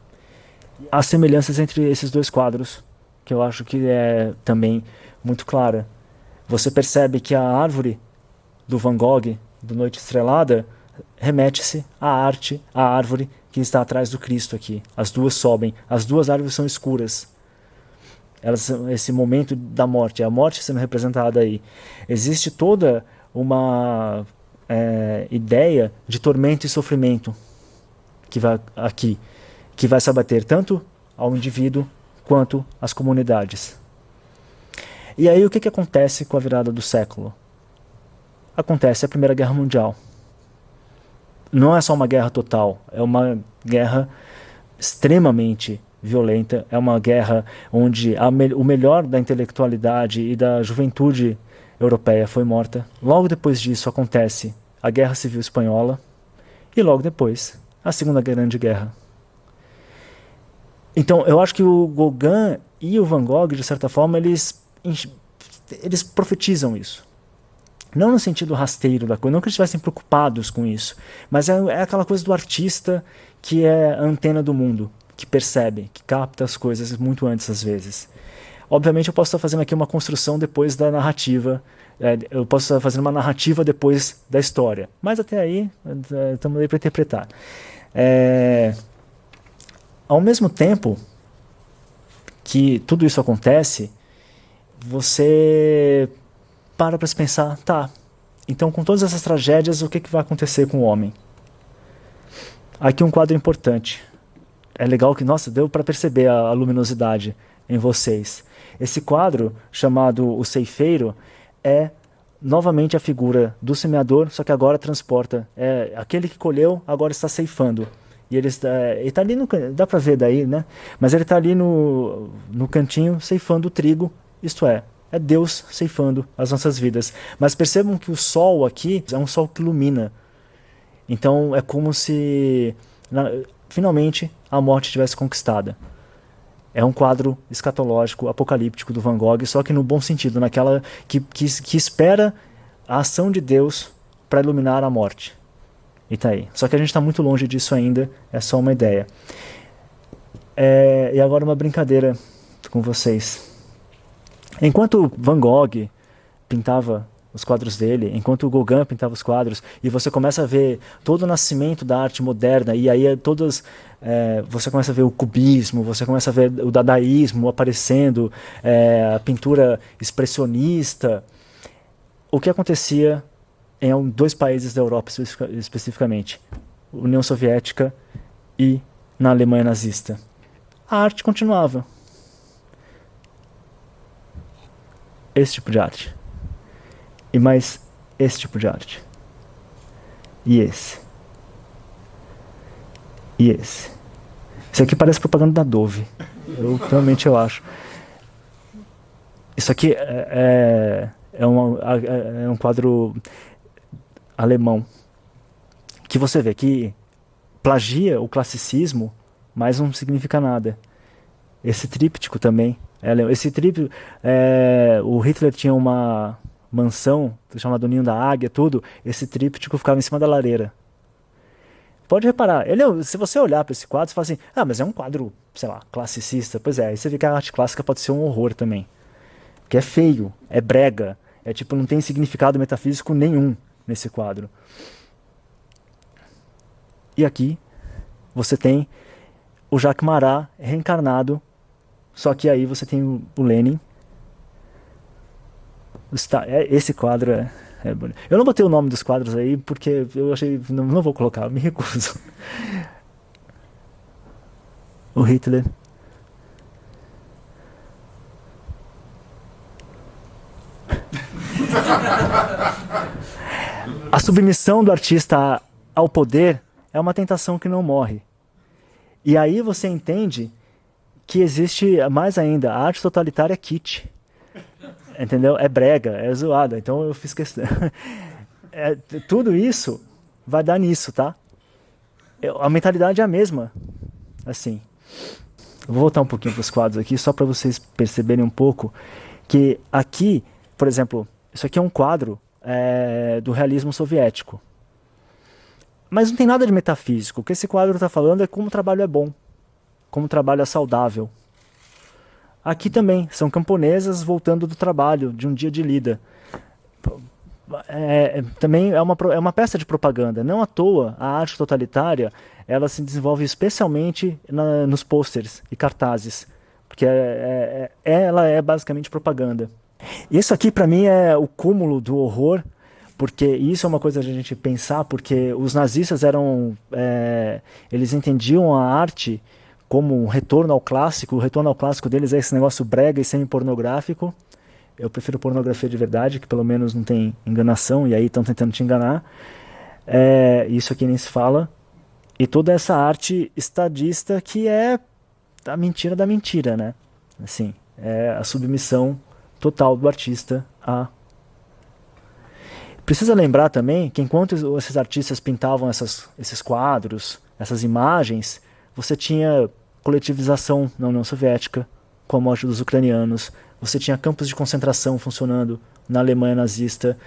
As semelhanças entre esses dois quadros, que eu acho que é também muito clara. Você percebe que a árvore do Van Gogh, do Noite Estrelada, remete-se à arte, à árvore que está atrás do Cristo aqui. As duas sobem, as duas árvores são escuras. Esse momento da morte, a morte sendo representada aí. Existe toda uma ideia de tormento e sofrimento que vai aqui, que vai se abater tanto ao indivíduo quanto às comunidades. E aí o que acontece com a virada do século? Acontece a Primeira Guerra Mundial. Não é só uma guerra total, é uma guerra extremamente violenta, é uma guerra onde o melhor da intelectualidade e da juventude europeia foi morta. Logo depois disso acontece a Guerra Civil Espanhola e logo depois a Segunda Grande Guerra. Então eu acho que o Gauguin e o Van Gogh, de certa forma, eles profetizam isso. Não no sentido rasteiro da coisa, não que eles estivessem preocupados com isso, mas é aquela coisa do artista que é a antena do mundo, que percebe, que capta as coisas muito antes às vezes. Obviamente eu posso estar fazendo aqui uma construção depois da narrativa, eu posso estar fazendo uma narrativa depois da história, mas até aí estamos aí para interpretar. Ao mesmo tempo que tudo isso acontece, você para se pensar, tá, então com todas essas tragédias, o que vai acontecer com o homem? Aqui um quadro importante. É legal que, nossa, deu para perceber a luminosidade em vocês. Esse quadro, chamado O Ceifeiro, é novamente a figura do semeador, só que agora transporta. Aquele que colheu, agora está ceifando. E ele está ali no... Dá para ver daí, né? Mas ele está ali no cantinho, ceifando o trigo, isto é Deus ceifando as nossas vidas. Mas percebam que o sol aqui é um sol que ilumina. Então é como se finalmente a morte tivesse conquistada. É um quadro escatológico, apocalíptico do Van Gogh, só que no bom sentido, naquela que espera a ação de Deus para iluminar a morte. E tá aí. Só que a gente está muito longe disso ainda, é só uma ideia. E agora uma brincadeira com vocês. Enquanto Van Gogh pintava os quadros dele, enquanto o Gauguin pintava os quadros, e você começa a ver todo o nascimento da arte moderna, e aí você começa a ver o cubismo, você começa a ver o dadaísmo aparecendo, a pintura expressionista. O que acontecia em dois países da Europa especificamente, União Soviética e na Alemanha nazista? A arte continuava. Esse tipo de arte. E mais esse tipo de arte. E esse. E esse. Isso aqui parece propaganda da Dove. Realmente eu acho. Isso aqui é um quadro alemão. Que você vê que plagia o classicismo, mas não significa nada. Esse tríptico também. Esse tríptico, o Hitler tinha uma mansão chamada Ninho da Águia, tudo. Esse tríptico ficava em cima da lareira. Pode reparar, se você olhar para esse quadro, você fala assim, mas é um quadro, sei lá, classicista. Pois é, aí você vê que a arte clássica pode ser um horror também. Porque é feio, é brega, não tem significado metafísico nenhum nesse quadro. E aqui você tem o Jacques Marat reencarnado. Só que aí você tem o Lenin. Esse quadro é bonito. Eu não botei o nome dos quadros aí porque eu achei... Não vou colocar, eu me recuso. O Hitler. A submissão do artista ao poder é uma tentação que não morre. E aí você entende que existe mais ainda, a arte totalitária é kitsch, entendeu? É brega, é zoada, então eu fiz questão. Tudo isso vai dar nisso, tá? A mentalidade é a mesma, assim. Eu vou voltar um pouquinho para os quadros aqui, só para vocês perceberem um pouco que aqui, por exemplo, isso aqui é um quadro do realismo soviético. Mas não tem nada de metafísico. O que esse quadro está falando é como o trabalho é bom, como o trabalho é saudável. Aqui também, são camponesas voltando do trabalho, de um dia de lida. Também é uma peça de propaganda. Não à toa, a arte totalitária ela se desenvolve especialmente nos pôsteres e cartazes, porque ela é basicamente propaganda. Isso aqui para mim é o cúmulo do horror, porque isso é uma coisa de a gente pensar, porque os nazistas eles entendiam a arte como um retorno ao clássico. O retorno ao clássico deles é esse negócio brega e semi-pornográfico. Eu prefiro pornografia de verdade, que pelo menos não tem enganação, e aí estão tentando te enganar. Isso aqui nem se fala. E toda essa arte estadista que é a mentira da mentira, né? Assim, é a submissão total do artista a... Precisa lembrar também que enquanto esses artistas pintavam esses quadros, essas imagens, você tinha coletivização na União Soviética, com a morte dos ucranianos, você tinha campos de concentração funcionando na Alemanha nazista,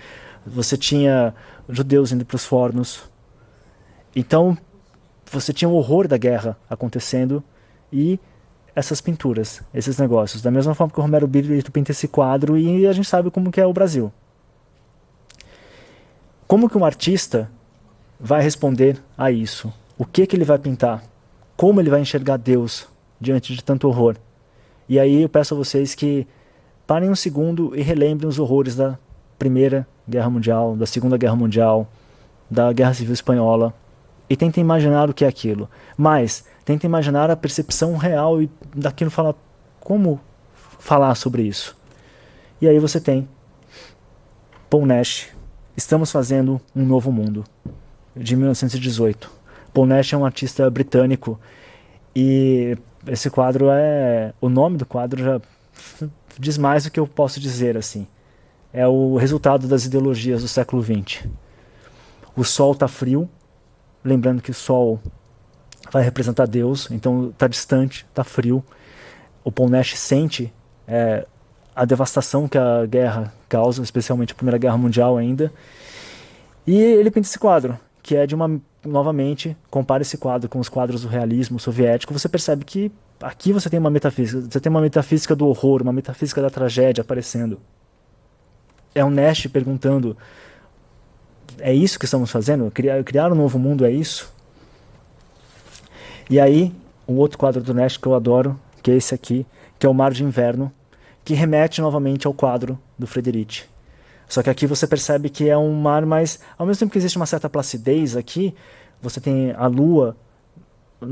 você tinha judeus indo para os fornos. Então, você tinha o horror da guerra acontecendo e essas pinturas, esses negócios. Da mesma forma que o Romero Brito pinta esse quadro e a gente sabe como que é o Brasil. Como que um artista vai responder a isso? O que ele vai pintar? Como ele vai enxergar Deus diante de tanto horror? E aí eu peço a vocês que parem um segundo e relembrem os horrores da Primeira Guerra Mundial, da Segunda Guerra Mundial, da Guerra Civil Espanhola, e tentem imaginar o que é aquilo. Mas tentem imaginar a percepção real e daquilo falar como falar sobre isso. E aí você tem Paul Nash, Estamos Fazendo um Novo Mundo, de 1918. Paul Nash é um artista britânico e esse quadro o nome do quadro já diz mais do que eu posso dizer, assim. É o resultado das ideologias do século XX. O sol está frio, lembrando que o sol vai representar Deus, então está distante, está frio. O Paul Nash sente a devastação que a guerra causa, especialmente a Primeira Guerra Mundial ainda. E ele pinta esse quadro, que é novamente, compara esse quadro com os quadros do realismo soviético, você percebe que aqui você tem uma metafísica do horror, uma metafísica da tragédia aparecendo. É um Nash perguntando, é isso que estamos fazendo? Criar um novo mundo é isso? E aí, o outro quadro do Nash que eu adoro, que é esse aqui, que é o Mar de Inverno, que remete novamente ao quadro do Frederic. Só que aqui você percebe que é um mar mais... Ao mesmo tempo que existe uma certa placidez aqui, você tem a lua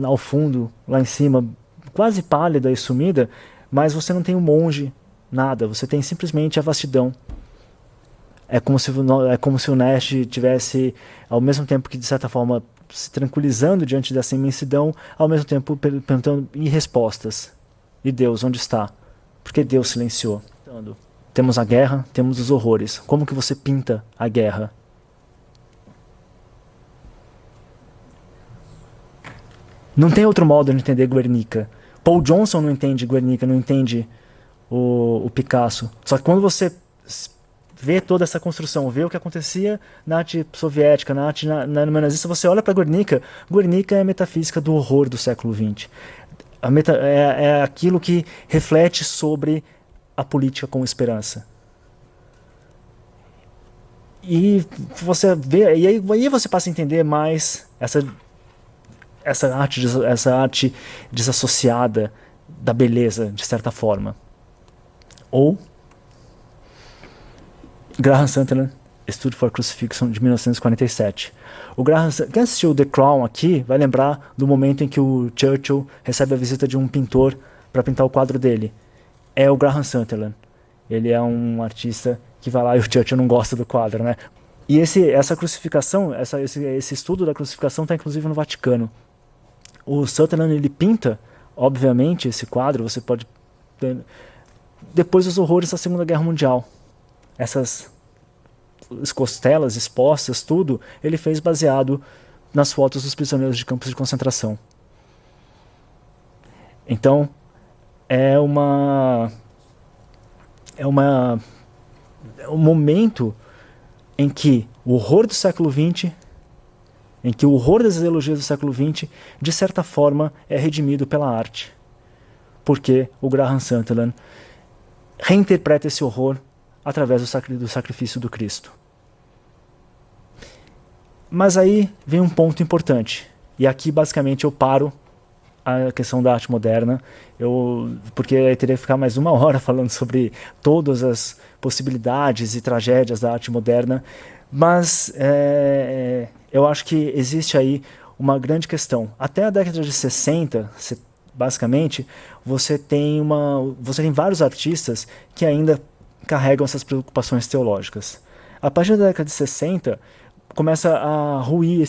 ao fundo, lá em cima, quase pálida e sumida, mas você não tem um monge, nada. Você tem simplesmente a vastidão. É como se o Nash tivesse, ao mesmo tempo que, de certa forma, se tranquilizando diante dessa imensidão, ao mesmo tempo perguntando e respostas. E Deus, onde está? Por que Deus silenciou? Temos a guerra, temos os horrores. Como que você pinta a guerra? Não tem outro modo de entender Guernica. Paul Johnson não entende Guernica, não entende o Picasso. Só que quando você vê toda essa construção, vê o que acontecia na arte soviética, na arte na nazista, você olha para Guernica. Guernica é a metafísica do horror do século XX. É aquilo que reflete sobre a política com esperança. E você vê, e aí você passa a entender mais essa arte desassociada da beleza, de certa forma. Ou Graham Sutherland, Study for Crucifixion, de 1947. Quem assistiu The Crown aqui vai lembrar do momento em que o Churchill recebe a visita de um pintor para pintar o quadro dele. É o Graham Sutherland. Ele é um artista que vai lá e o Churchill não gosta do quadro, né? E essa crucificação, esse estudo da crucificação está inclusive no Vaticano. O Sutherland, ele pinta, obviamente, esse quadro, você pode... Depois dos horrores da Segunda Guerra Mundial. Essas costelas expostas, tudo, ele fez baseado nas fotos dos prisioneiros de campos de concentração. Então, é é um momento em que o horror do século XX, em que o horror das ideologias do século XX, de certa forma, é redimido pela arte. Porque o Graham Sutherland reinterpreta esse horror através do sacrifício do Cristo. Mas aí vem um ponto importante, e aqui basicamente eu paro a questão da arte moderna, porque eu teria que ficar mais 1 hora falando sobre todas as possibilidades e tragédias da arte moderna, mas eu acho que existe aí uma grande questão. Até a década de 60, basicamente, você tem vários artistas que ainda carregam essas preocupações teológicas. A partir da década de 60, começa a ruir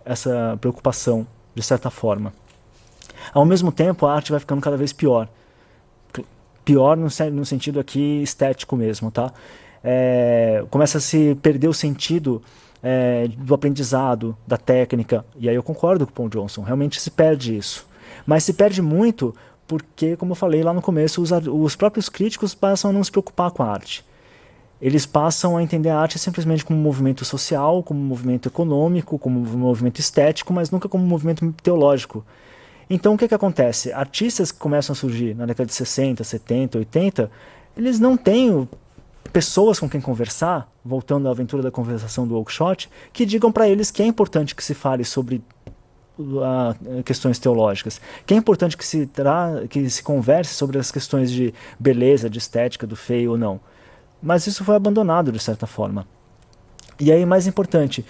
essa preocupação, de certa forma. Ao mesmo tempo, a arte vai ficando cada vez pior. Pior no sentido aqui estético mesmo, tá? Começa a se perder o sentido do aprendizado, da técnica. E aí eu concordo com o Paul Johnson, realmente se perde isso. Mas se perde muito porque, como eu falei lá no começo, os próprios críticos passam a não se preocupar com a arte. Eles passam a entender a arte simplesmente como um movimento social, como um movimento econômico, como um movimento estético, mas nunca como um movimento teológico. Então o que acontece? Artistas que começam a surgir na década de 60, 70, 80, eles não têm pessoas com quem conversar, voltando à aventura da conversação do Oakeshott, que digam para eles que é importante que se fale sobre questões teológicas, que é importante que se converse sobre as questões de beleza, de estética, do feio ou não. Mas isso foi abandonado de certa forma. E aí, mais importante,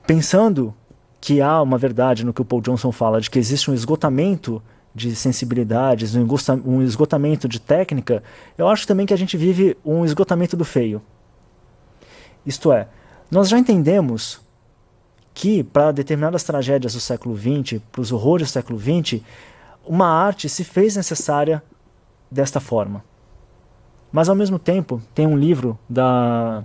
pensando que há uma verdade no que o Paul Johnson fala, de que existe um esgotamento de sensibilidades, um esgotamento de técnica, eu acho também que a gente vive um esgotamento do feio. Isto é, nós já entendemos que para determinadas tragédias do século XX, para os horrores do século XX, uma arte se fez necessária desta forma. Mas ao mesmo tempo, tem um livro da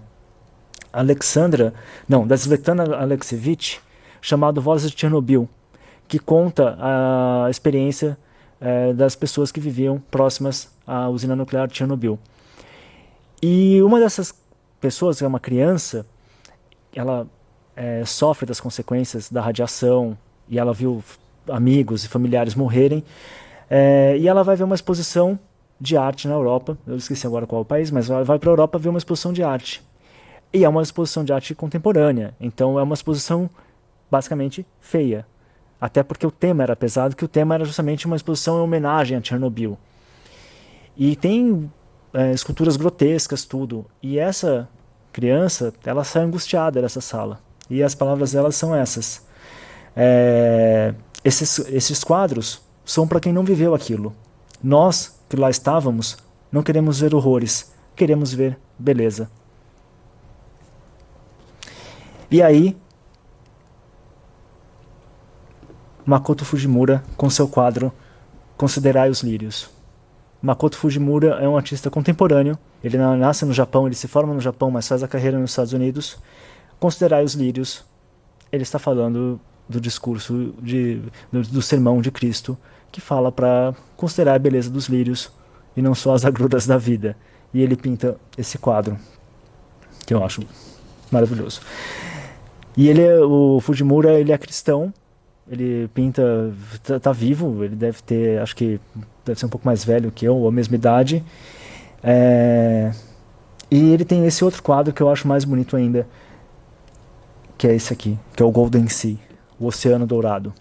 Svetlana Alexievich, chamado Vozes de Chernobyl, que conta a experiência das pessoas que viviam próximas à usina nuclear de Chernobyl. E uma dessas pessoas, que é uma criança, ela sofre das consequências da radiação, e ela viu amigos e familiares morrerem, e ela vai ver uma exposição de arte na Europa, eu esqueci agora qual é o país, mas ela vai para a Europa ver uma exposição de arte. E é uma exposição de arte contemporânea, então é uma exposição basicamente feia. Até porque o tema era pesado, que o tema era justamente uma exposição em homenagem a Chernobyl. E tem esculturas grotescas, tudo. E essa criança, ela sai angustiada dessa sala. E as palavras dela são essas. Esses quadros são para quem não viveu aquilo. Nós, que lá estávamos, não queremos ver horrores, queremos ver beleza. E aí, Makoto Fujimura com seu quadro Considerai os Lírios. Makoto Fujimura é um artista contemporâneo, ele nasce no Japão, ele se forma no Japão, mas faz a carreira nos Estados Unidos. Considerai os Lírios, ele está falando do discurso do sermão de Cristo, que fala para considerar a beleza dos lírios e não só as agruras da vida. E ele pinta esse quadro, que eu acho maravilhoso. E o Fujimura, ele é cristão, ele pinta, tá vivo, ele deve ter, acho que deve ser um pouco mais velho que eu, ou a mesma idade. E ele tem esse outro quadro que eu acho mais bonito ainda, que é esse aqui, que é o Golden Sea, o Oceano Dourado.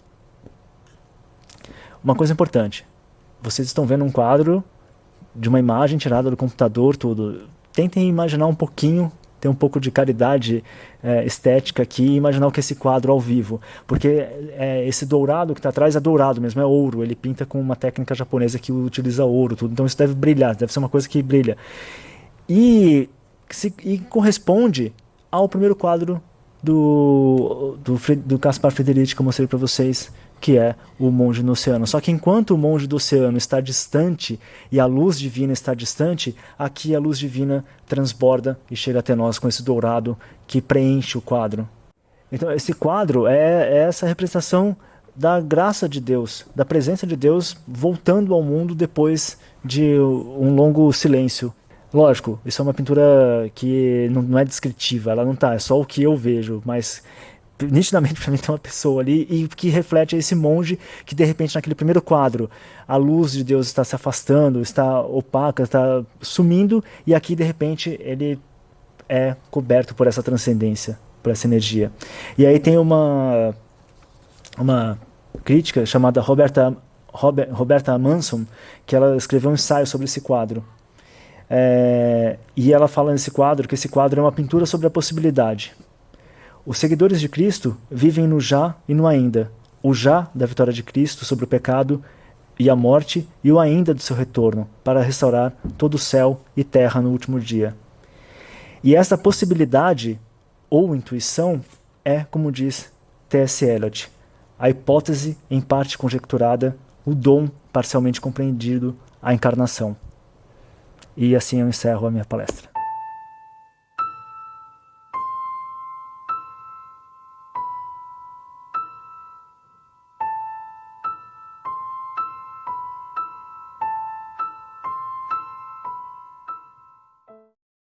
Uma coisa importante, vocês estão vendo um quadro de uma imagem tirada do computador, tudo. Tentem imaginar um pouquinho, ter um pouco de caridade estética aqui e imaginar o que é esse quadro ao vivo. Porque esse dourado que está atrás é dourado mesmo, é ouro. Ele pinta com uma técnica japonesa que utiliza ouro, tudo. Então isso deve brilhar, deve ser uma coisa que brilha. E corresponde ao primeiro quadro do Caspar Frederici que eu mostrei para vocês, que é o Monge no Oceano. Só que enquanto o Monge do Oceano está distante e a luz divina está distante, aqui a luz divina transborda e chega até nós com esse dourado que preenche o quadro. Então esse quadro é essa representação da graça de Deus, da presença de Deus voltando ao mundo depois de um longo silêncio. Lógico, isso é uma pintura que não é descritiva, ela não tá, é só o que eu vejo, mas nitidamente para mim tem uma pessoa ali e que reflete esse monge que de repente naquele primeiro quadro a luz de Deus está se afastando, está opaca, está sumindo e aqui de repente ele é coberto por essa transcendência, por essa energia. E aí tem uma crítica chamada Roberta Manson, que ela escreveu um ensaio sobre esse quadro. E ela fala nesse quadro que esse quadro é uma pintura sobre a possibilidade. Os seguidores de Cristo vivem no já e no ainda. O já da vitória de Cristo sobre o pecado e a morte, e o ainda do seu retorno, para restaurar todo o céu e terra no último dia. E essa possibilidade, ou intuição, é, como diz T.S. Eliot, a hipótese em parte conjecturada, o dom parcialmente compreendido, a encarnação. E assim eu encerro a minha palestra.